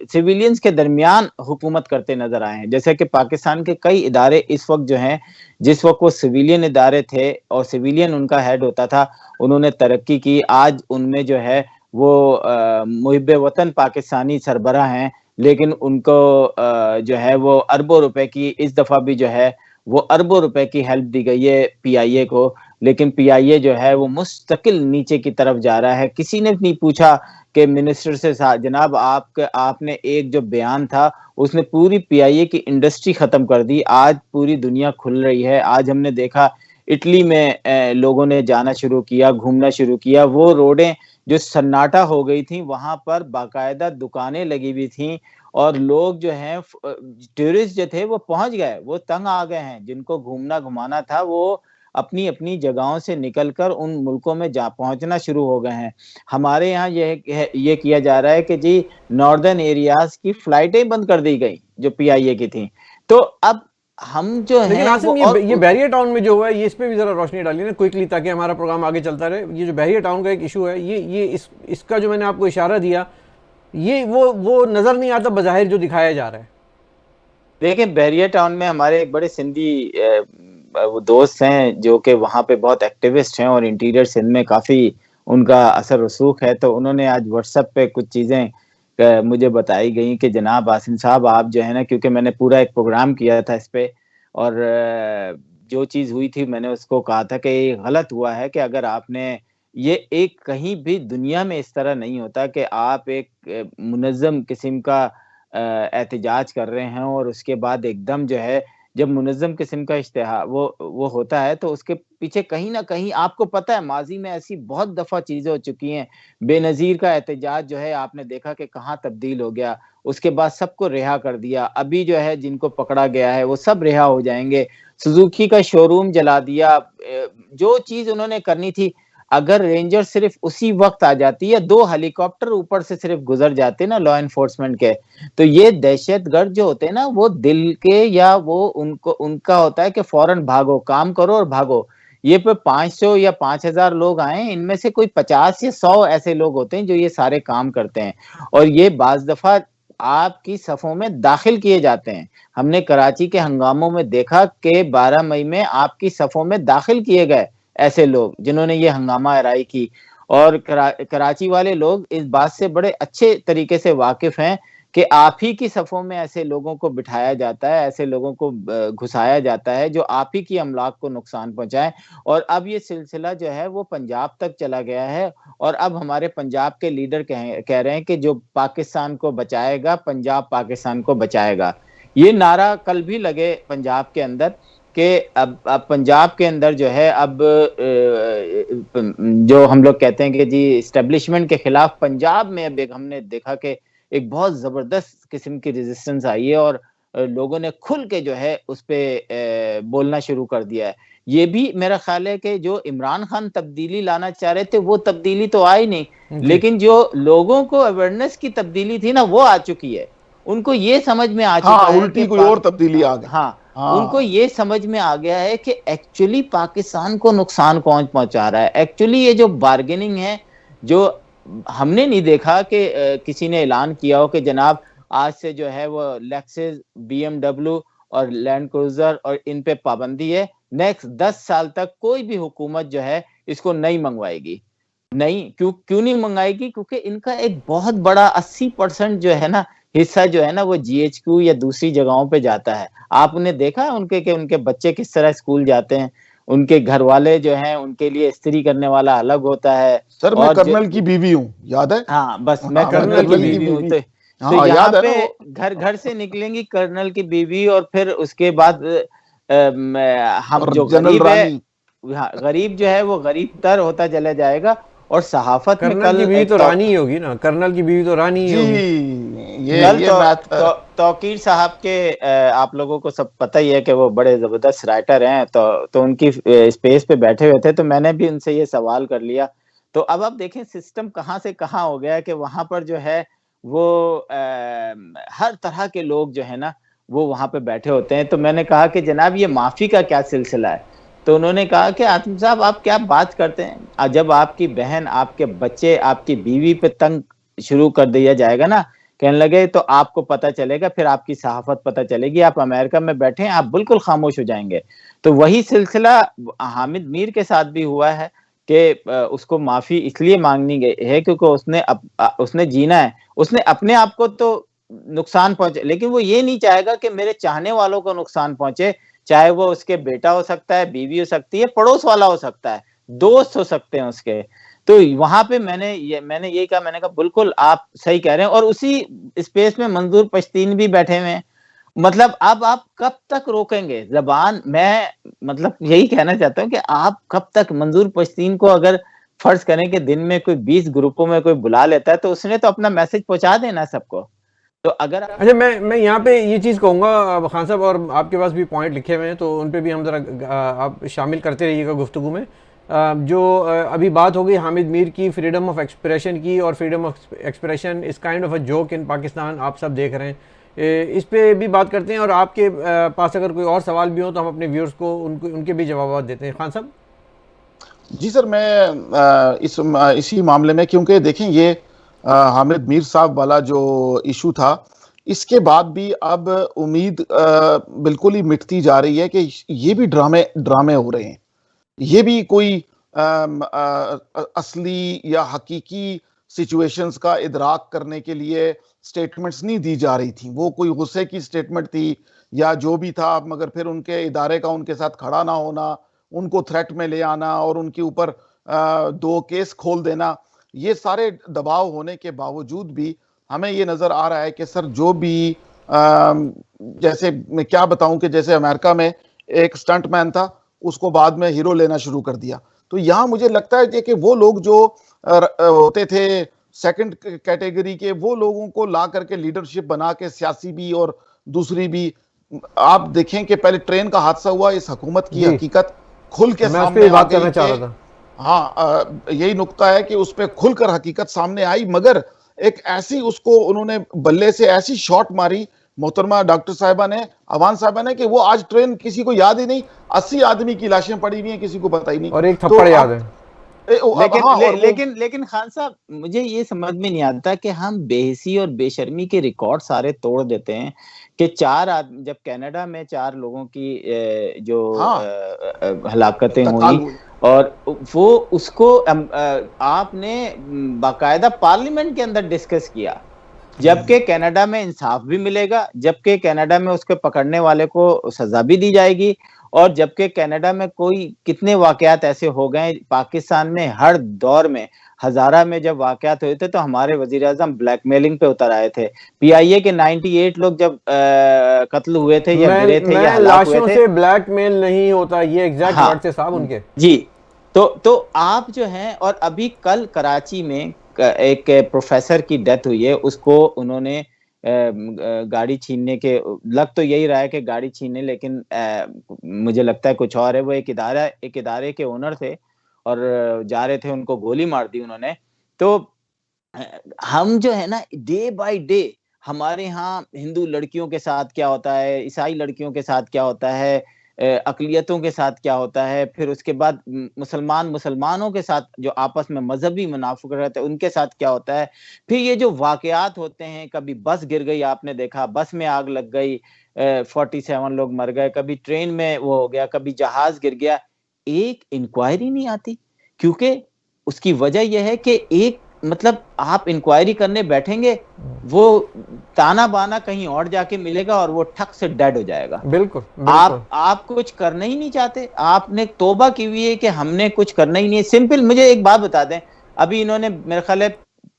सिविलियंस के दरमियान हुकूमत करते नजर आए हैं। जैसे कि पाकिस्तान के कई इदारे इस वक्त जो हैं, जिस वक्त वो सिविलियन इदारे थे और सिविलियन उनका हेड होता था, उन्होंने तरक्की की। आज उनमें जो है वो मुहिब वतन पाकिस्तानी सरबराह हैं, लेकिन उनको जो है वो अरबों रुपए की इस दफा भी जो है वो अरबों रुपए की हेल्प दी गई है पीआईए को, लेकिन पीआईए जो है वो मुस्तकिल नीचे की तरफ जा रहा है। किसी ने नहीं पूछा कि मिनिस्टर से जनाब आपने एक जो बयान था उसने पूरी पीआईए की इंडस्ट्री खत्म कर दी। आज पूरी दुनिया खुल रही है। आज हमने देखा इटली में लोगों ने जाना शुरू किया, घूमना शुरू किया। वो रोडें जो सन्नाटा हो गई थी वहां पर बाकायदा दुकानें लगी हुई थी और लोग जो हैं टूरिस्ट जो थे वो पहुंच गए, वो तंग आ गए हैं। जिनको घूमना घुमाना था वो अपनी अपनी जगहों से निकलकर उन मुल्कों में जा पहुंचना शुरू हो गए हैं। हमारे यहाँ ये किया जा रहा है कि जी नॉर्दर्न एरियाज की फ्लाइटें बंद कर दी गई जो पीआईए की थी। तो अब हम जो लेकिन है आसिम, वो ये बैरियर टाउन में जो हुआ है, ये इस पे भी जरा रोशनी डालिए ना क्विकली, ताकि हमारा प्रोग्राम आगे चलता रहे। ये जो बैरियर टाउन का एक इशू है, इसका जो मैंने आपको इशारा दिया, ये वो नजर नहीं आता बज़ाहिर जो दिखाया जा रहा है। देखिए बैरियर टाउन में हमारे एक बड़े सिंधी वो दोस्त हैं जो कि वहाँ पे बहुत एक्टिविस्ट हैं और इंटीरियर सिंध में काफ़ी उनका असर रसूख है। तो उन्होंने आज व्हाट्सएप पे कुछ चीज़ें मुझे बताई गई कि जनाब आसिम साहब आप जो है ना, क्योंकि मैंने पूरा एक प्रोग्राम किया था इस पे, और जो चीज़ हुई थी मैंने उसको कहा था कि ये गलत हुआ है कि अगर आपने ये एक कहीं भी दुनिया में इस तरह नहीं होता कि आप एक मुनज़्ज़म किस्म का एहतजाज कर रहे हैं और उसके बाद एकदम जो है जब मुनज़्ज़म किस्म का इश्तिहार वो होता है तो उसके पीछे कहीं न कहीं आपको पता है माज़ी में ऐसी बहुत दफ़ा चीज़ें हो चुकी हैं। बेनज़ीर का एहतजाज जो है आपने देखा कि कहाँ तब्दील हो गया, उसके बाद सबको रिहा कर दिया। अभी जो है जिनको पकड़ा गया है वो सब रिहा हो जाएँगे। सुज़ुकी का शोरूम जला दिया। जो चीज़ उन्होंने करनी थी, अगर रेंजर सिर्फ उसी वक्त आ जाती या 2 हेलीकॉप्टर ऊपर से सिर्फ गुजर जाते ना लॉ एनफोर्समेंट के, तो ये दहशतगर्द जो होते हैं ना वो दिल के या वो उनका होता है कि फौरन भागो, काम करो और भागो। ये पे 500 या 5000 लोग आए, इनमें से कोई 50 या 100 ऐसे लोग होते हैं जो ये सारे काम करते हैं और ये बाज़ दफ़ा आपकी सफ़ों में दाखिल किए जाते हैं। हमने कराची के हंगामों में देखा कि 12 मई में आपकी सफ़ों में दाखिल किए गए ऐसे लोग जिन्होंने ये हंगामा आराई की, और कराची वाले लोग इस बात से बड़े अच्छे तरीके से वाकिफ हैं कि आप ही की सफ़ों में ऐसे लोगों को बिठाया जाता है, ऐसे लोगों को घुसाया जाता है जो आप ही की अमलाक को नुकसान पहुंचाएं। और अब ये सिलसिला जो है वो पंजाब तक चला गया है और अब हमारे पंजाब के लीडर कह रहे हैं कि जो पाकिस्तान को बचाएगा, पंजाब पाकिस्तान को बचाएगा। ये नारा कल भी लगे पंजाब के अंदर कि अब पंजाब के अंदर जो है अब जो हम लोग कहते हैं कि जी इस्टेब्लिशमेंट के खिलाफ पंजाब में अब एक हमने देखा कि एक बहुत जबरदस्त किस्म की रेजिस्टेंस आई है और लोगों ने खुल के जो है उस पे बोलना शुरू कर दिया है। ये भी मेरा ख्याल है कि जो इमरान खान तब्दीली लाना चाह रहे थे वो तब्दीली तो आई नहीं, लेकिन जो लोगों को अवेयरनेस की तब्दीली थी ना वो आ चुकी है। उनको ये समझ में आ चुका है उल्टी कोई और तब्दीली आ गई। उनको ये समझ में आ गया है कि एक्चुअली पाकिस्तान को नुकसान कौन पहुंचा रहा है। एक्चुअली ये जो बार्गेनिंग है, जो हमने नहीं देखा कि किसी ने ऐलान किया हो कि जनाब आज से जो है वो लेक्सस, बीएमडब्ल्यू और लैंड क्रूजर और इन पे पाबंदी है, नेक्स्ट 10 साल तक कोई भी हुकूमत जो है इसको नहीं मंगवाएगी। नहीं, क्यों नहीं मंगाएगी? क्योंकि इनका एक बहुत बड़ा 80% जो है ना हिस्सा जो है ना वो जीएचक्यू या दूसरी जगहों पे जाता है। आपने देखा है उनके बच्चे किस तरह स्कूल जाते हैं, उनके घर वाले जो हैं उनके लिए इस्त्री करने वाला अलग होता है। सर मैं कर्नल की बीवी हूँ, याद है? हाँ बस मैं कर्नल की बीवी हूँ। तो यहाँ पे घर से निकलेंगी कर्नल की बीवी और फिर उसके बाद हम जो गरीब है, गरीब जो है वो गरीब तर होता चला जाएगा। और सहाफत में कल की बीवी तो रानी होगी ना, कर्नल की बीवी तो रानी ही होगी। ये तौकीर साहब के आप लोगों को सब पता ही है कि वो बड़े जबरदस्त राइटर हैं, तो उनकी स्पेस पे बैठे हुए थे तो मैंने भी उनसे ये सवाल कर लिया। तो अब आप देखें सिस्टम कहाँ से कहाँ हो गया है कि वहां पर जो है वो हर तरह के लोग जो है ना वो वहां पे बैठे होते हैं। तो मैंने कहा कि जनाब ये माफी का क्या सिलसिला है? तो उन्होंने कहा कि आतिम साहब आप क्या बात करते हैं, जब आपकी बहन, आपके बच्चे, आपकी बीवी पे तंग शुरू कर दिया जाएगा ना, कहने लगे, तो आपको पता चलेगा, फिर आपकी सहाफत पता चलेगी, आप अमेरिका में बैठे हैं, आप बिल्कुल खामोश हो जाएंगे। तो वही सिलसिला हामिद मीर के साथ भी हुआ है कि उसको माफी इसलिए मांगनी गई है क्योंकि उसने जीना है, उसने अपने आप को तो नुकसान पहुंचे, लेकिन वो ये नहीं चाहेगा कि मेरे चाहने वालों को नुकसान पहुंचे, चाहे वो उसके बेटा हो सकता है, बीवी हो सकती है, पड़ोस वाला हो सकता है, दोस्त हो सकते हैं उसके। तो वहां पे मैंने यही कहा, मैंने कहा बिल्कुल आप सही कह रहे हैं। और उसी स्पेस में मंजूर पश्तीन भी बैठे हुए हैं। मतलब अब आप कब तक रोकेंगे जबान? मैं मतलब यही कहना चाहता हूँ कि आप कब तक मंजूर पश्तीन को अगर फर्ज करें कि दिन में कोई 20 ग्रुपों में कोई बुला लेता है तो उसने तो अपना मैसेज पहुंचा देना सबको। तो अगर अच्छा, मैं यहाँ पे ये चीज़ कहूँगा खान साहब, और आपके पास भी पॉइंट लिखे हुए हैं तो उन पे भी हम ज़रा आप शामिल करते रहिएगा गुफ्तगू में। जो अभी बात हो गई हामिद मीर की, फ्रीडम ऑफ एक्सप्रेशन की, और फ्रीडम ऑफ एक्सप्रेशन इस kind of a joke in Pakistan, आप सब देख रहे हैं। इस पे भी बात करते हैं, और आपके पास अगर कोई और सवाल भी हो तो हम अपने व्यूअर्स को उनके भी जवाब देते हैं। खान साहब। जी सर, मैं इसी मामले में, क्योंकि देखें ये हामिद मीर साहब वाला जो इशू था, इसके बाद भी अब उम्मीद बिल्कुल ही मिटती जा रही है कि ये भी ड्रामे हो रहे हैं। ये भी कोई असली या हकीकी सिचुएशंस का इदराक करने के लिए स्टेटमेंट्स नहीं दी जा रही थी। वो कोई गुस्से की स्टेटमेंट थी या जो भी था, मगर फिर उनके इदारे का उनके साथ खड़ा ना होना, उनको थ्रेट में ले आना और उनके ऊपर 2 केस खोल देना, ये सारे दबाव होने के बावजूद भी हमें ये नजर आ रहा है कि सर जो भी जैसे मैं क्या बताऊं कि जैसे अमेरिका में एक स्टंटमैन था, उसको बाद में हीरो लेना शुरू कर दिया। तो यहां मुझे लगता है कि वो लोग जो होते थे सेकंड कैटेगरी के, वो लोगों को ला करके लीडरशिप बना के, सियासी भी और दूसरी भी, आप देखें कि पहले ट्रेन का हादसा हुआ, इस हुकूमत की हकीकत खुल के मैं उस सामने पे आ बात गई करना चाह रहा था। हाँ, यही नुक्ता है कि उस पर खुलकर हकीकत सामने आई, मगर एक ऐसी उसको उन्होंने बल्ले से ऐसी शॉट मारी मोहतरमा डॉक्टर साहिबा ने, अवान साहिबा ने, कि वो आज ट्रेन किसी को याद ही नहीं। 80 आदमी की लाशें पड़ी हुई हैं, किसी को पता ही नहीं। और एक तो थप्पड़ याद है। लेकिन हाँ, और लेकिन खान साहब, मुझे ये समझ में नहीं आता कि हम बेहिसी और बेशर्मी के रिकॉर्ड सारे तोड़ देते हैं कि जब कनाडा में 4 लोगों की जो हाँ, हलाकतें इंतकाल हुई, हुई। और वो उसको आपने बाकायदा पार्लियामेंट के अंदर डिस्कस किया, जबकि कनाडा में इंसाफ भी मिलेगा, जबकि कनाडा में उसके पकड़ने वाले को सजा भी दी जाएगी, और जबकि कनाडा में कोई कितने वाकयात ऐसे हो गए, पाकिस्तान में हर दौर में, हजारा में जब वाकयात हुए थे तो हमारे वजीर आजम ब्लैकमेलिंग पे उतर आए थे। पीआईए के 98 लोग जब कत्ल हुए थे या गिरे थे या मैं हलाक हुए लाशों थे। से ब्लैकमेल नहीं होता, ये एग्जैक्ट हाँ वर्ड थे साहब उनके। जी। तो आप जो हैं, और अभी कल कराची में एक प्रोफेसर की डेथ हुई है, उसको उन्होंने गाड़ी छीनने के, लग तो यही रहा है कि गाड़ी छीने, लेकिन मुझे लगता है कुछ और है। वो एक इदारे के ओनर थे और जा रहे थे, उनको गोली मार दी उन्होंने। तो हम जो है ना, डे बाय डे हमारे यहाँ हिंदू लड़कियों के साथ क्या होता है, ईसाई लड़कियों के साथ क्या होता है, अकलियतों के साथ क्या होता है, फिर उसके बाद मुसलमानों के साथ जो आपस में मजहबी मुनाफिक रहते हैं उनके साथ क्या होता है, फिर ये जो वाकयात होते हैं, कभी बस गिर गई, आपने देखा बस में आग लग गई, 47 लोग मर गए, कभी ट्रेन में वो हो गया, कभी जहाज गिर गया, एक इंक्वायरी नहीं आती। क्योंकि उसकी वजह यह है कि एक मतलब आप इंक्वायरी करने बैठेंगे, वो ताना बाना कहीं और जाके मिलेगा और वो ठक से डेड हो जाएगा। बिल्कुल, आप कुछ करना ही नहीं चाहते, आपने तौबा की हुई है कि हमने कुछ करना ही नहीं है। सिंपल मुझे एक बात बता दें, अभी इन्होंने मेरे ख्याल है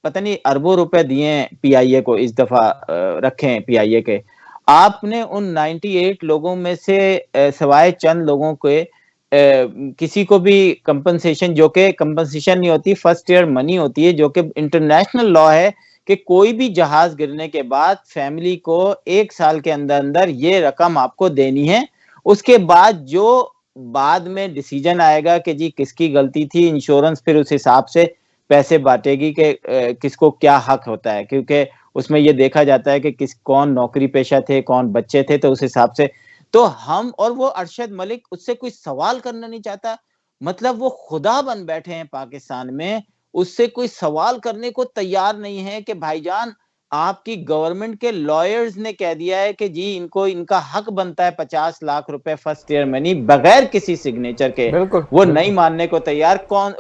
पता नहीं अरबों रुपए दिए हैं पीआईए को, इस दफा रखे हैं पीआईए के। आपने उन 98 लोगों में से सिवाय चंद लोगों के किसी को भी कंपनसेशन, जो कि कंपनसेशन नहीं होती, फर्स्ट ईयर मनी होती है, जो कि इंटरनेशनल लॉ है कि कोई भी जहाज गिरने के बाद फैमिली को 1 साल के अंदर अंदर ये रकम आपको देनी है। उसके बाद जो बाद में डिसीजन आएगा कि जी किसकी गलती थी, इंश्योरेंस फिर उस हिसाब से पैसे बांटेगी कि किसको क्या हक होता है, क्योंकि उसमें ये देखा जाता है कि कौन नौकरी पेशा थे, कौन बच्चे थे, तो उस हिसाब से। तो हम, और वो अरशद मलिक उससे कोई सवाल करना नहीं चाहता, मतलब वो खुदा बन बैठे हैं पाकिस्तान में, उससे कोई सवाल करने को तैयार नहीं है कि भाईजान आपकी गवर्नमेंट के लॉयर्स ने कह दिया है कि जी इनको इनका हक बनता है 50 लाख रुपए फर्स्ट ईयर मनी, बगैर किसी सिग्नेचर के। वो नहीं मानने को तैयार। कौन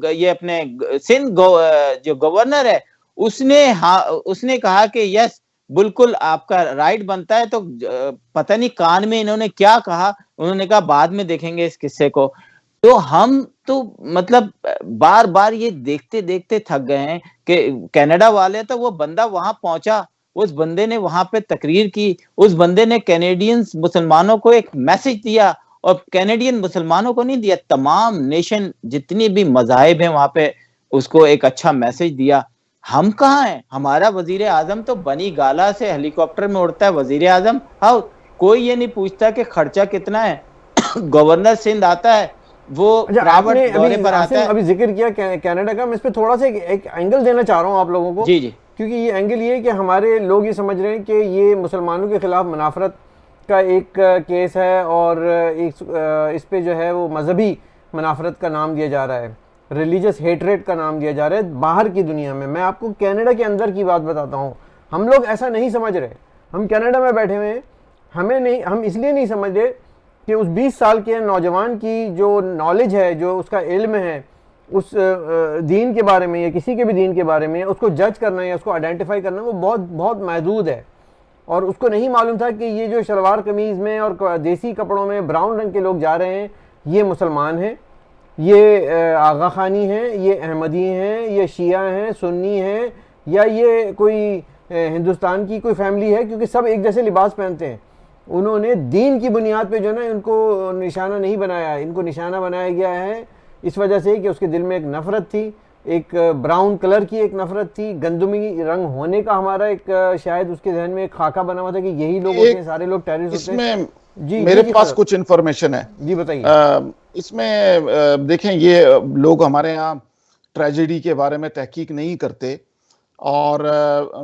ये अपने सिंध जो गवर्नर है, उसने कहा कि यस बिल्कुल आपका राइट बनता है। तो पता नहीं कान में इन्होंने क्या कहा, उन्होंने कहा बाद में देखेंगे इस किस्से को। तो हम तो मतलब बार बार ये देखते देखते थक गए हैं कि कनाडा वाले, तो वो बंदा वहां पहुंचा, उस बंदे ने वहां पे तकरीर की, उस बंदे ने कैनेडियन मुसलमानों को एक मैसेज दिया, और कैनेडियन मुसलमानों को नहीं दिया, तमाम नेशन जितनी भी मज़ाहिब हैं वहां पे उसको एक अच्छा मैसेज दिया। हम कहाँ हैं? हमारा वजीर आजम तो बनी गाला से हेलीकॉप्टर में उड़ता है वजीर आजम। हाँ, कोई ये नहीं पूछता कि खर्चा कितना है। गवर्नर सिंध आता है, वो अच्छा, प्राइवेट आपने दौरे अभी पर आता आसिम है। अभी जिक्र किया कनाडा का, मैं इस पे थोड़ा सा एक एंगल देना चाह रहा हूँ आप लोगों को। जी जी। क्योंकि ये एंगल ये है कि हमारे लोग ये समझ रहे हैं कि ये मुसलमानों के खिलाफ मुनाफरत का एक केस है, और इस पे जो है वो मजहबी मुनाफरत का नाम दिया जा रहा है, रिलीजियस हेटरेट का नाम दिया जा रहा है बाहर की दुनिया में। मैं आपको कनाडा के अंदर की बात बताता हूँ, हम लोग ऐसा नहीं समझ रहे। हम कनाडा में बैठे हुए हैं, हम इसलिए नहीं समझ रहे कि उस 20 साल के नौजवान की जो नॉलेज है, जो उसका इल्म है उस दीन के बारे में या किसी के भी दीन के बारे में, उसको जज करना या उसको आइडेंटिफाई करना वो बहुत बहुत महदूद है। और उसको नहीं मालूम था कि ये जो शलवार कमीज़ में और देसी कपड़ों में ब्राउन रंग के लोग जा रहे हैं, ये मुसलमान हैं, ये आगा खानी हैं, ये अहमदी हैं, ये शिया हैं, सुन्नी हैं, या ये कोई हिंदुस्तान की कोई फैमिली है, क्योंकि सब एक जैसे लिबास पहनते हैं। उन्होंने दीन की बुनियाद पे जो है ना इनको निशाना नहीं बनाया, इनको निशाना बनाया गया है इस वजह से कि उसके दिल में एक नफ़रत थी, एक ब्राउन कलर की एक नफ़रत थी, गंदमी रंग होने का हमारा एक शायद उसके जहन में एक खाका बना हुआ था कि यही लोग होते हैं, सारे लोग टेररिस्ट होते हैं। इसमें मेरे पास कुछ इन्फॉर्मेशन है। जी बताइए। इसमें देखें, ये लोग हमारे यहाँ ट्रेजेडी के बारे में तहकीक नहीं करते, और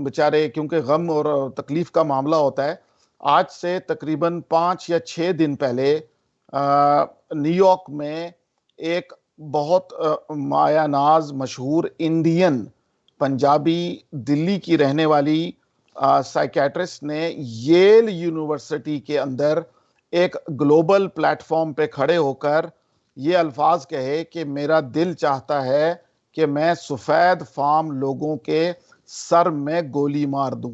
बेचारे क्योंकि गम और तकलीफ का मामला होता है। आज से तकरीबन 5 या 6 दिन पहले न्यूयॉर्क में एक बहुत मायानाज मशहूर इंडियन पंजाबी दिल्ली की रहने वाली साइकेट्रिस्ट ने येल यूनिवर्सिटी के अंदर एक ग्लोबल प्लेटफॉर्म पे खड़े होकर ये अल्फाज कहे कि मेरा दिल चाहता है कि मैं सफेद फार्म लोगों के सर में गोली मार दूं।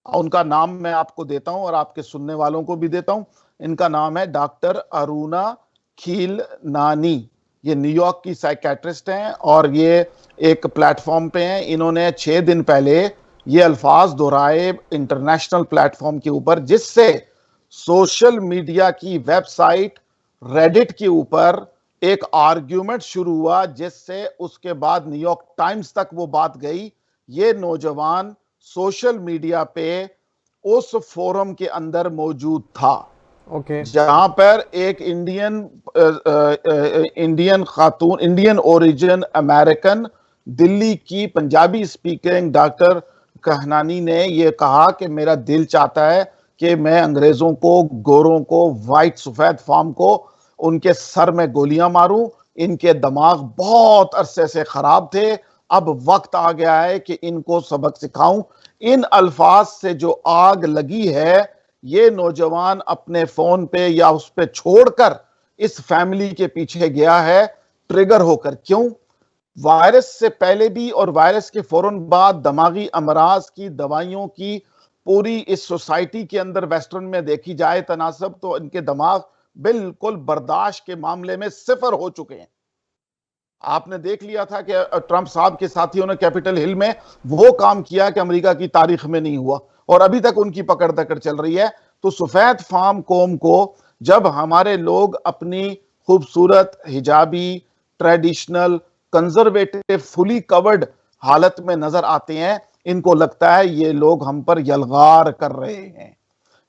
उनका नाम मैं आपको देता हूं और आपके सुनने वालों को भी देता हूं। इनका नाम है डॉक्टर अरुणा खीलनानी। ये न्यूयॉर्क की साइकेट्रिस्ट हैं और ये एक प्लेटफॉर्म पे हैं। इन्होंने 6 दिन पहले ये अल्फाज दोहराए इंटरनेशनल प्लेटफॉर्म के ऊपर, जिससे सोशल मीडिया की वेबसाइट रेडिट के ऊपर एक आर्ग्यूमेंट शुरू हुआ, जिससे उसके बाद न्यूयॉर्क टाइम्स तक वो बात गई। ये नौजवान सोशल मीडिया पे उस फोरम के अंदर मौजूद था, जहां पर एक इंडियन खातून, इंडियन ओरिजिन अमेरिकन, दिल्ली की पंजाबी स्पीकिंग डॉक्टर कहनानी ने यह कहा कि मेरा दिल चाहता है कि मैं अंग्रेजों को, गोरों को, वाइट सफेद फार्म को उनके सर में गोलियां मारूं। इनके दिमाग बहुत अरसे से खराब थे, अब वक्त आ गया है कि इनको सबक सिखाऊं। इन अल्फाज से जो आग लगी है, ये नौजवान अपने फोन पे या उस पे छोड़कर इस फैमिली के पीछे गया है, ट्रिगर होकर। क्यों? वायरस से पहले भी और वायरस के फौरन बाद दिमागी अमराज की दवाइयों की पूरी इस सोसाइटी के अंदर वेस्टर्न में देखी जाए तनासब, तो इनके दिमाग बिल्कुल बर्दाश्त के मामले में सिफर हो चुके हैं। आपने देख लिया था कि ट्रंप साहब के साथियों ने कैपिटल हिल में वो काम किया कि अमेरिका की तारीख में नहीं हुआ, और अभी तक उनकी पकड़ दकड़ चल रही है। तो सफेद फार्म कौम को जब हमारे लोग अपनी खूबसूरत हिजाबी, ट्रेडिशनल, कंजर्वेटिव, फुली कवर्ड हालत में नजर आते हैं, इनको लगता है ये लोग हम पर यलगार कर रहे हैं।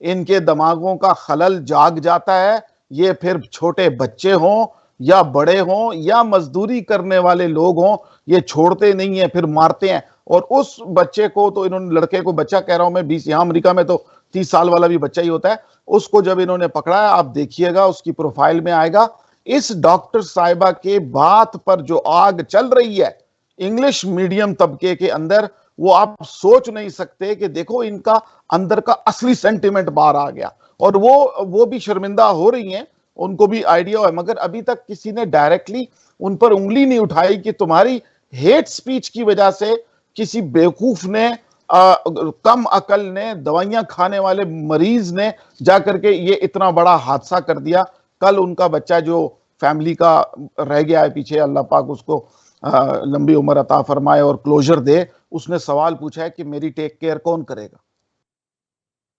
इनके दिमागों का खलल जाग जाता है। ये फिर छोटे बच्चे हों या बड़े हों या मजदूरी करने वाले लोग हों, ये छोड़ते नहीं है, फिर मारते हैं। और उस बच्चे को तो इन्होंने, लड़के को बच्चा कह रहा हूं मैं, 20, यहां अमेरिका में तो 30 साल वाला भी बच्चा ही होता है, उसको जब इन्होंने पकड़ा है, आप देखिएगा उसकी प्रोफाइल में आएगा। इस डॉक्टर साहिबा के बात पर जो आग चल रही है इंग्लिश मीडियम तबके के अंदर, वो आप सोच नहीं सकते कि देखो इनका अंदर का असली सेंटिमेंट बाहर आ गया। और वो भी शर्मिंदा हो रही हैं, उनको भी आइडिया है, मगर अभी तक किसी ने डायरेक्टली उन पर उंगली नहीं उठाई कि तुम्हारी हेट स्पीच की वजह से किसी बेवकूफ ने, कम अकल ने, दवाइयां खाने वाले मरीज ने जाकर के ये इतना बड़ा हादसा कर दिया। कल उनका बच्चा जो फैमिली का रह गया है पीछे, अल्लाह पाक उसको लंबी उम्र अता फरमाए और क्लोजर दे, उसने सवाल पूछा है कि मेरी टेक केयर कौन करेगा।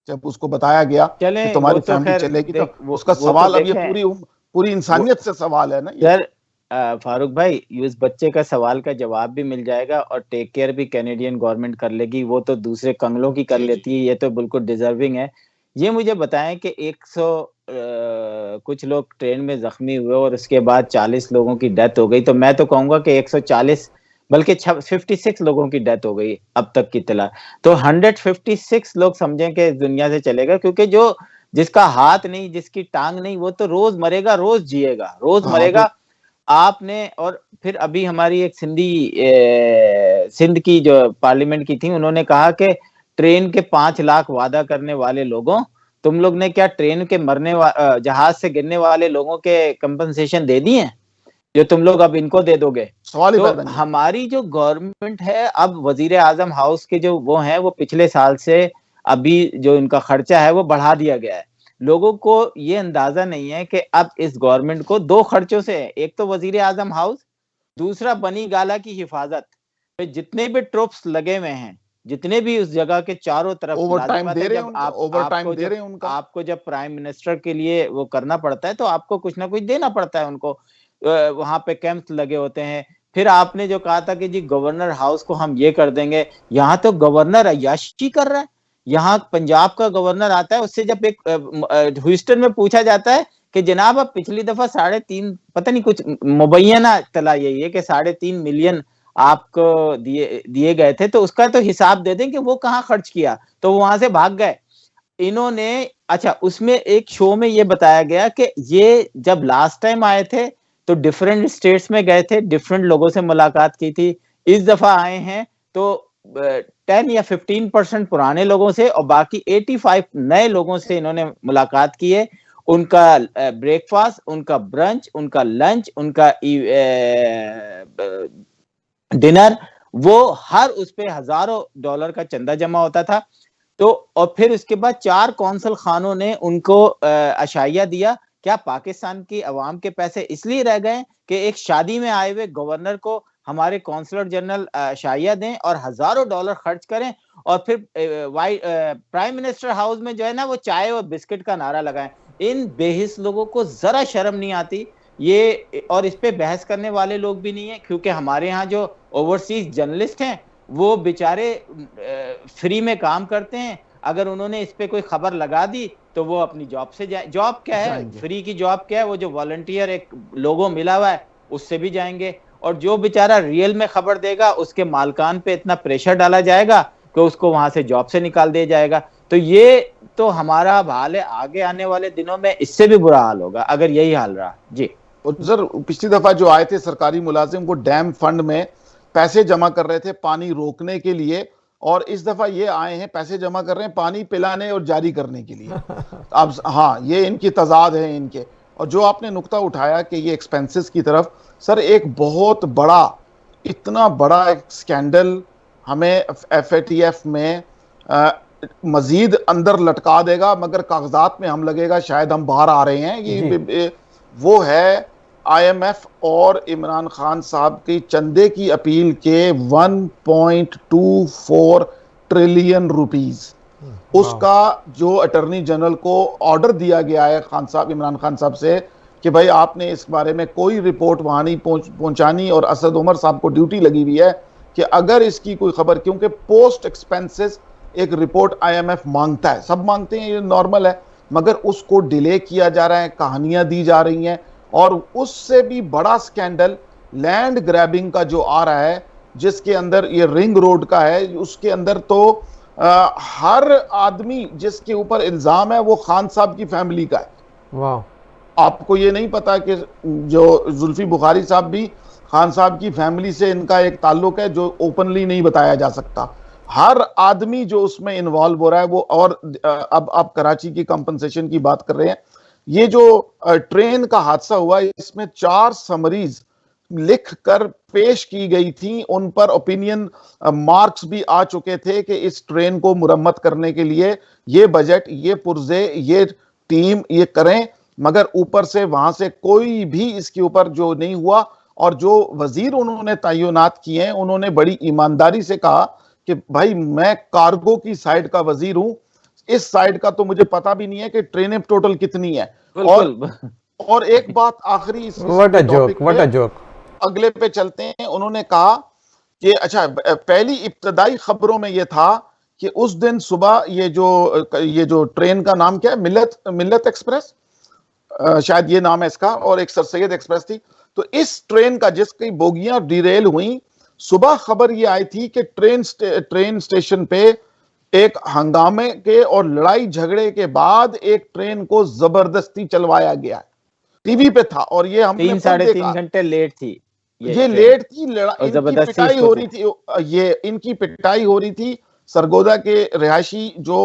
जब उसको बताया गया कि तुम्हारी फैमिली चलेगी, तो उसका सवाल, अब ये पूरी इंसानियत से सवाल है ना। फारूक भाई, उस बच्चे का सवाल का जवाब भी मिल जाएगा और टेक केयर भी कैनेडियन गवर्नमेंट कर लेगी। वो तो दूसरे कंगलों की कर लेती है, ये तो बिल्कुल डिजर्विंग है। ये मुझे बताएं कि 100 कुछ लोग ट्रेन में जख्मी हुए और उसके बाद 40 लोगों की डेथ हो गई, तो मैं तो कहूंगा कि 140 बल्कि 56 लोगों की डेथ हो गई अब तक की इत्तला। तो 156 लोग समझें कि इस दुनिया से चलेगा, क्योंकि जो जिसका हाथ नहीं, जिसकी टांग नहीं, वो तो रोज मरेगा, रोज जिएगा, रोज हाँ मरेगा। आपने और फिर अभी हमारी एक सिंध की जो पार्लियामेंट की थी, उन्होंने कहा कि ट्रेन के 5 लाख वादा करने वाले लोगों, तुम लोग ने क्या ट्रेन के जहाज से गिरने वाले लोगों के कंपनसेशन दे दिए जो तुम लोग अब इनको दे दोगे? सवाल ही तो पैदा नहीं। हमारी जो गवर्नमेंट है, अब वजीर आजम हाउस के जो वो हैं, वो पिछले साल से अभी जो इनका खर्चा है वो बढ़ा दिया गया है। लोगों को ये अंदाजा नहीं है कि अब इस गवर्नमेंट को 2 खर्चों से, एक तो वजीर आजम हाउस, दूसरा बनी गाला की हिफाजत पे जितने भी ट्रुप्स लगे हुए हैं, जितने भी उस जगह के चारों तरफ, ओवर टाइम लाजिमत दे है रहे हैं जब उनका, ओवर टाइम दे रहे हैं उनका। आपको जब प्राइम मिनिस्टर के लिए वो करना पड़ता है तो आपको कुछ ना कुछ देना पड़ता है उनको। वहां पे कैंप्स लगे होते हैं। फिर आपने जो कहा था कि जी गवर्नर हाउस को हम ये कर देंगे, यहाँ तो गवर्नर अय्याशी कर रहा है। यहाँ पंजाब का गवर्नर आता है, उससे जब एक ह्यूस्टन में पूछा जाता है कि जनाब अब पिछली दफा 3.5 पता नहीं कुछ मुबैना तला यही है कि 3.5 मिलियन आपको दिए गए थे, तो उसका तो हिसाब दे दें कि वो कहाँ खर्च किया, तो वो वहां से भाग गए इन्होंने। अच्छा, उसमें एक शो में ये बताया गया कि ये जब लास्ट टाइम आए थे तो डिफरेंट स्टेट्स में गए थे, डिफरेंट लोगों से मुलाकात की थी। इस दफा आए हैं तो 10 या 15% पुराने लोगों से और बाकी 85 नए लोगों से इन्होंने मुलाकात की है। उनका ब्रेकफास्ट, उनका ब्रंच, उनका लंच, उनका डिनर, वो हर उस पे हजारों डॉलर का चंदा जमा होता था। तो और फिर उसके बाद 4 कौंसल खानों ने उनको अशाइया दिया। क्या पाकिस्तान की अवाम के पैसे इसलिए रह गए कि एक शादी में आए हुए गवर्नर को हमारे कौंसलर जनरल अशाइया दें और हजारों डॉलर खर्च करें, और फिर प्राइम मिनिस्टर हाउस में जो है ना वो चाय और बिस्किट का नारा लगाएं? इन बेहिस लोगों को जरा शर्म नहीं आती ये, और इस पे बहस करने वाले लोग भी नहीं है, क्योंकि हमारे यहाँ जो ओवरसीज जर्नलिस्ट हैं वो बेचारे फ्री में काम करते हैं। अगर उन्होंने इस पे कोई खबर लगा दी तो वो अपनी जॉब से जाए। जॉब क्या है, फ्री की जॉब क्या है? वो जो वॉलंटियर एक लोगो मिला हुआ है उससे भी जाएंगे, और जो बेचारा रियल में खबर देगा उसके मालकान पे इतना प्रेशर डाला जाएगा कि उसको वहां से जॉब से निकाल दिया जाएगा। तो ये तो हमारा हाल है, आगे आने वाले दिनों में इससे भी बुरा हाल होगा अगर यही हाल रहा। जी सर, पिछली दफा जो आए थे सरकारी मुलाजिम, वो डैम फंड में पैसे जमा कर रहे थे पानी रोकने के लिए, और इस दफा ये आए हैं पैसे जमा कर रहे हैं पानी पिलाने और जारी करने के लिए। अब हाँ, ये इनकी तजाद है इनके। और जो आपने नुक्ता उठाया कि ये एक्सपेंसेस की तरफ, सर एक बहुत बड़ा, इतना बड़ा एक स्कैंडल हमें FATF में मजीद अंदर लटका देगा, मगर कागजात में हम लगेगा शायद हम बाहर आ रहे हैं। ये वो है IMF और इमरान खान साहब की चंदे की अपील के 1.24 ट्रिलियन रुपीस। उसका जो अटर्नी जनरल को ऑर्डर दिया गया है खान साहब, इमरान खान साहब से, कि भाई आपने इस बारे में कोई रिपोर्ट वहां नहीं पहुंचानी, और असद उमर साहब को ड्यूटी लगी हुई है कि अगर इसकी कोई खबर, क्योंकि पोस्ट एक्सपेंसेस एक रिपोर्ट IMF मांगता है, सब मांगते हैं, ये नॉर्मल है, मगर उसको डिले किया जा रहा है, कहानियां दी जा रही हैं। और उससे भी बड़ा स्कैंडल लैंड ग्रैबिंग का जो आ रहा है, जिसके अंदर ये रिंग रोड का है, उसके अंदर तो हर आदमी जिसके ऊपर इल्जाम है वो खान साहब की फैमिली का है। वाह, आपको ये नहीं पता कि जो जुल्फी बुखारी साहब भी खान साहब की फैमिली से इनका एक ताल्लुक है जो ओपनली नहीं बताया जा सकता। हर आदमी जो उसमें इन्वॉल्व हो रहा है वो। और अब आप कराची की कंपनसेशन की बात कर रहे हैं, ये जो ट्रेन का हादसा हुआ, इसमें 4 समरीज लिख कर पेश की गई थी, उन पर ओपिनियन मार्क्स भी आ चुके थे कि इस ट्रेन को मुरम्मत करने के लिए ये बजट, ये पुर्जे, ये टीम ये करें, मगर ऊपर से वहां से कोई भी इसके ऊपर जो नहीं हुआ। और जो वजीर उन्होंने तैनात किए हैं, उन्होंने बड़ी ईमानदारी से कहा कि भाई मैं कार्गो की साइड का वजीर हूं, इस साइड का तो मुझे पता भी नहीं है कि ट्रेनें टोटल कितनी है। और और एक बात आखिरी what a joke, what a joke. अगले पे चलते हैं। उन्होंने कहा कि अच्छा, पहली इब्तदाई खबरों में यह था कि उस दिन सुबह ये जो ट्रेन का नाम क्या है, मिल्लत एक्सप्रेस, शायद ये नाम है इसका, और एक सर सैयद एक्सप्रेस थी। तो इस ट्रेन का जिसकी बोगियां डिरेल हुई, सुबह खबर ये आई थी कि ट्रेन स्टेशन पे एक हंगामे के और लड़ाई झगड़े के बाद एक ट्रेन को जबरदस्ती चलवाया गया। टीवी पे था और ये हमने 3-3.5 घंटे लेट थी ये लेट थी, इनकी पिटाई हो रही थी, इनकी पिटाई हो रही थी। सरगोदा के रिहायशी जो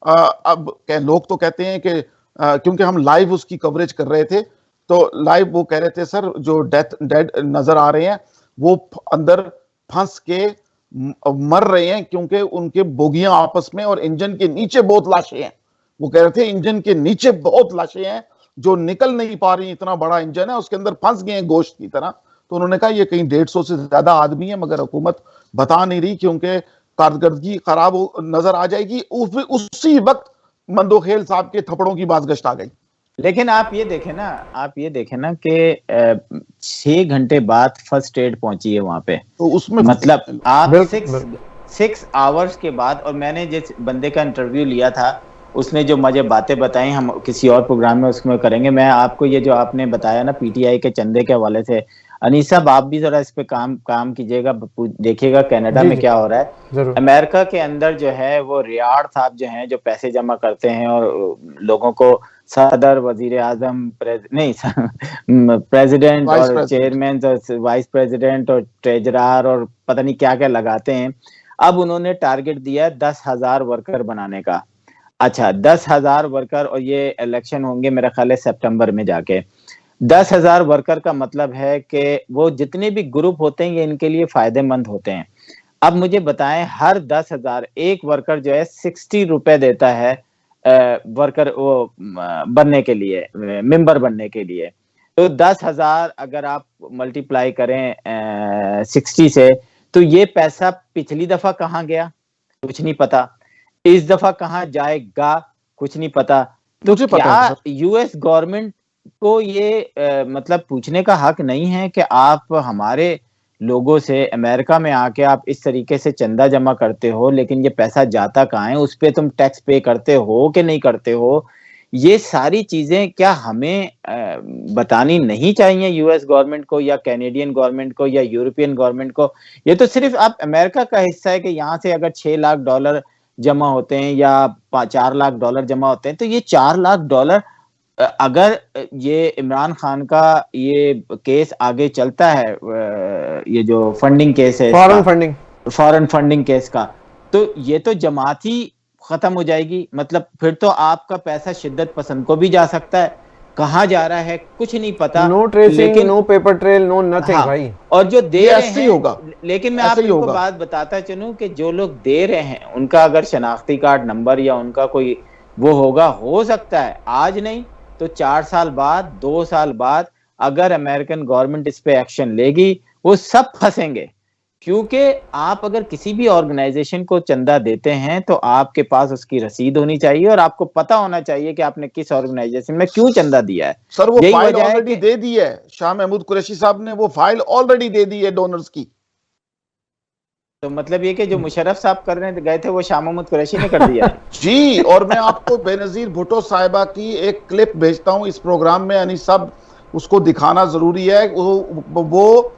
अब लोग तो कहते हैं कि क्योंकि हम लाइव उसकी कवरेज कर रहे थे, तो लाइव वो कह रहे थे सर जो डेड नजर आ रहे हैं वो अंदर फंस के मर रहे हैं, क्योंकि उनके बोगियां आपस में और इंजन के नीचे बहुत लाशें हैं। वो कह रहे थे इंजन के नीचे बहुत लाशें हैं जो निकल नहीं पा रही, इतना बड़ा इंजन है उसके अंदर फंस गए हैं गोश्त की तरह। तो उन्होंने कहा ये कहीं 150 से ज्यादा आदमी है, मगर हुकूमत बता नहीं रही क्योंकि कारकर्दगी खराब नजर आ जाएगी। उसी वक्त मंदोखेल साहब के थप्पड़ों की बाजगश्त आ गई। लेकिन आप ये देखें ना कि 6 घंटे बाद फर्स्ट एड पहुंची है वहां पे, तो उसमें मतलब आप बिल्कुल। 6 आवर्स के बाद। और मैंने जिस बंदे का इंटरव्यू लिया था उसने जो मुझे बातें बताई, हम किसी और प्रोग्राम में उसमें करेंगे। मैं आपको ये जो आपने बताया ना पीटीआई के चंदे के हवाले से, अनीस साहब आप भी जरा इस पे काम कीजिएगा, देखिएगा कनाडा में क्या हो रहा है। अमेरिका के अंदर जो है वो रियाड़ साहब जो हैं, जो पैसे जमा करते हैं और लोगों को सदर, वजीर आजम, प्रेसिडेंट और चेयरमैन और वाइस प्रेसिडेंट और ट्रेजरर और पता नहीं क्या क्या लगाते हैं। अब उन्होंने टारगेट दिया है 10,000 वर्कर बनाने का। अच्छा, 10,000 वर्कर, और ये इलेक्शन होंगे मेरा ख्याल है सितंबर में जाके। 10,000 वर्कर का मतलब है कि वो जितने भी ग्रुप होते हैं ये इनके लिए फायदेमंद होते हैं। अब मुझे बताएं, हर 10,000 एक वर्कर जो है 60 रुपए देता है वर्कर वो बनने के लिए, मेंबर बनने के लिए। तो 10,000 अगर आप मल्टीप्लाई करें 60 से, तो ये पैसा पिछली दफा कहाँ गया कुछ नहीं पता, इस दफा कहाँ जाएगा कुछ नहीं पता। तो क्या यूएस गवर्नमेंट को ये मतलब पूछने का हक नहीं है कि आप हमारे लोगों से अमेरिका में आके आप इस तरीके से चंदा जमा करते हो, लेकिन ये पैसा जाता कहाँ है, उस पे तुम टैक्स पे करते हो कि नहीं करते हो? ये सारी चीजें क्या हमें बतानी नहीं चाहिए यूएस गवर्नमेंट को या कैनेडियन गवर्नमेंट को या यूरोपियन गवर्नमेंट को? ये तो सिर्फ आप अमेरिका का हिस्सा है कि यहाँ से अगर $6 लाख जमा होते हैं या $4 लाख जमा होते हैं, तो ये $4 लाख अगर ये इमरान खान का ये केस आगे चलता है, ये जो फंडिंग केस है, फॉरेन फंडिंग केस का, तो ये तो जमात ही खत्म हो जाएगी। मतलब फिर तो आपका पैसा शिद्दत पसंद को भी जा सकता है, कहाँ जा रहा है कुछ नहीं पता, no tracing, no paper trail, no nothing. भाई और जो दे रहे हैं होगा। लेकिन मैं आपको बात बताता चलूं कि जो लोग दे रहे हैं उनका अगर शनाख्ती कार्ड नंबर या उनका कोई वो होगा, हो सकता है आज नहीं तो 4 साल बाद, 2 साल बाद अगर अमेरिकन गवर्नमेंट इस पे एक्शन लेगी, वो सब फंसेंगे। क्योंकि आप अगर किसी भी ऑर्गेनाइजेशन को चंदा देते हैं तो आपके पास उसकी रसीद होनी चाहिए और आपको पता होना चाहिए कि आपने किस ऑर्गेनाइजेशन में क्यों चंदा दिया है। सर वो फाइल ऑलरेडी दे दी है, शाह महमूद कुरैशी साहब ने वो फाइल ऑलरेडी दे दी है डोनर्स की। तो मतलब ये कि जो मुशर्रफ साहब करने गए थे वो शाह महमूद कुरैशी ने कर दिया है। जी, और मैं आपको बेनजीर भुट्टो साहिबा की एक क्लिप भेजता हूं इस प्रोग्राम में, यानी सब उसको दिखाना जरूरी है। वो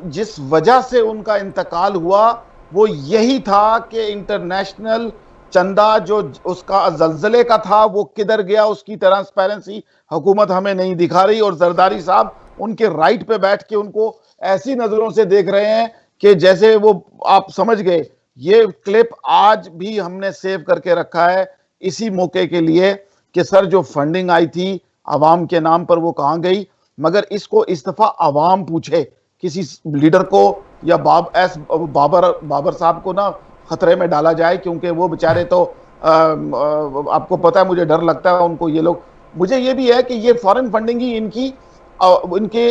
जिस वजह से उनका इंतकाल हुआ वो यही था कि इंटरनेशनल चंदा जो उसका जलजले का था वो किधर गया, उसकी ट्रांसपेरेंसी हुकूमत हमें नहीं दिखा रही। और जरदारी साहब उनके राइट पे बैठ के उनको ऐसी नजरों से देख रहे हैं कि जैसे वो, आप समझ गए। ये क्लिप आज भी हमने सेव करके रखा है इसी मौके के लिए कि सर जो फंडिंग आई थी अवाम के नाम पर वो कहां गई। मगर इसको इस दफा अवाम पूछे, किसी लीडर को या बाबर साहब को ना खतरे में डाला जाए, क्योंकि वो बेचारे तो आपको पता है, मुझे डर लगता है उनको। ये लोग, मुझे ये भी है कि ये फॉरेन फंडिंग ही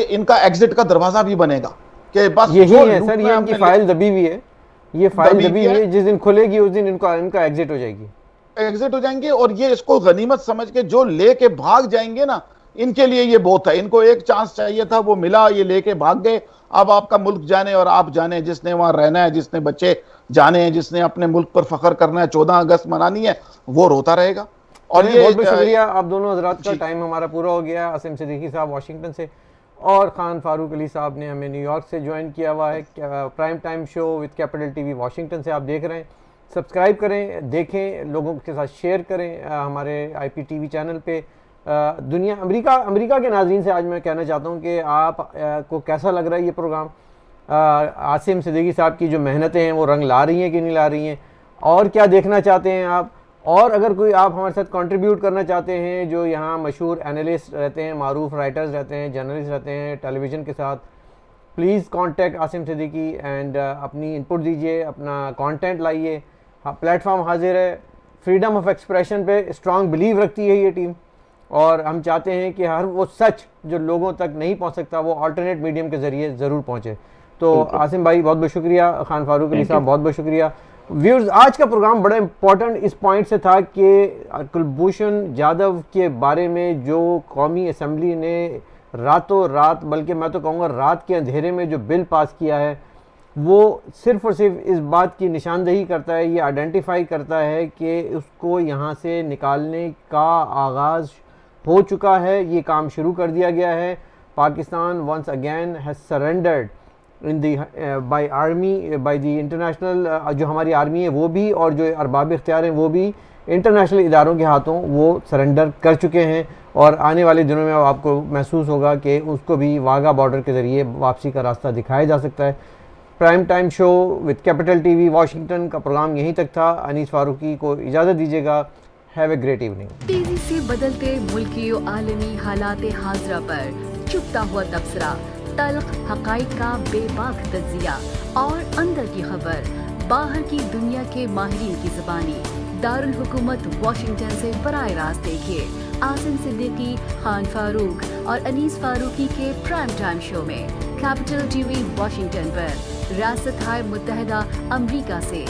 इनका एग्जिट का दरवाजा भी बनेगा कि बस यही है सर, ये इनकी फाइल दबी हुई है, ये फाइल दबी हुई है, जिस दिन खुलेगी उस दिन इनका एग्जिट हो जाएगी, एग्जिट हो जाएंगे। और ये इसको गनीमत समझ के जो लेके भाग जाएंगे ना, इनके लिए ये बहुत है। इनको एक चांस चाहिए था, वो मिला, ये लेके भाग गए। अब आपका मुल्क जाने और आप जाने, जिसने वहां रहना है, जिसने बच्चे जाने हैं, जिसने अपने मुल्क पर फख्र करना है, 14 अगस्त मनानी है, वो रोता रहेगा। और ये बहुत बहुत शुक्रिया आप दोनों हजरात का। जी। टाइम हमारा पूरा हो गया। आसिम सिद्दीकी साहब वाशिंगटन से और खान फारूक अली साहब ने हमें न्यूयॉर्क से ज्वाइन किया हुआ है। Prime time show with capital TV Washington से आप देख रहे हैं। सब्सक्राइब करें, देखें, लोगों के साथ शेयर करें हमारे IPTV चैनल पे। दुनिया अमेरिका के नाज़रीन से आज मैं कहना चाहता हूँ कि आप को कैसा लग रहा है ये प्रोग्राम। आसिम सिद्दीकी साहब की जो मेहनतें हैं वो रंग ला रही हैं कि नहीं ला रही हैं, और क्या देखना चाहते हैं आप। और अगर कोई आप हमारे साथ कंट्रीब्यूट करना चाहते हैं, जो यहाँ मशहूर एनालिस्ट रहते हैं, मारूफ राइटर्स रहते हैं, जर्नलिस्ट रहते हैं टेलीविज़न के साथ, please contact Asim Siddiqui and अपनी इनपुट दीजिए, अपना कंटेंट लाइए। प्लेटफॉर्म हाजिर है। फ्रीडम ऑफ एक्सप्रेशन पे स्ट्रांग बिलीव रखती है ये टीम, और हम चाहते हैं कि हर वो सच जो लोगों तक नहीं पहुंच सकता वो अल्टरनेट मीडियम के ज़रिए ज़रूर पहुंचे। तो आसिम भाई बहुत बहुत शुक्रिया, खान फारूक अली साहब बहुत बहुत शुक्रिया। व्यूअर्स, आज का प्रोग्राम बड़ा इंपॉर्टेंट इस पॉइंट से था कि कुलभूषण जाधव के बारे में जो कौमी असम्बली ने रातों रात, बल्कि मैं तो कहूँगा रात के अंधेरे में जो बिल पास किया है, वो सिर्फ़ और सिर्फ इस बात की निशानदेही करता है, ये आइडेंटिफाई करता है कि उसको यहाँ से निकालने का आगाज़ हो चुका है, ये काम शुरू कर दिया गया है। Pakistan once again has surrendered in the by army, by the international, जो हमारी आर्मी है वो भी, और जो अरबाब इख्तियार हैं वो भी इंटरनेशनल इदारों के हाथों वो सरेंडर कर चुके हैं। और आने वाले दिनों में आपको महसूस होगा कि उसको भी वाघा बॉर्डर के ज़रिए वापसी का रास्ता दिखाया जा सकता है। Prime time show with capital TV Washington का प्रोग्राम यहीं तक था। अनीस फारूकी को इजाज़त दीजिएगा। Have a great evening. तेजी से बदलते मुल्की और आलमी हालात हाजरा पर चुपता हुआ तबसरा, तल्ख हकाइक का बेबाक तज्जिया और अंदर की खबर बाहर की दुनिया के माहिरीन की ज़बानी। दारुल हुकूमत वाशिंगटन से बराह रास्त देखिए आसिम सिद्दीकी, खान फारूक और अनीस फारूकी के प्राइम टाइम शो में कैपिटल टीवी वाशिंगटन पर, रियासत-ए-मुत्तहिदा अमरीका से।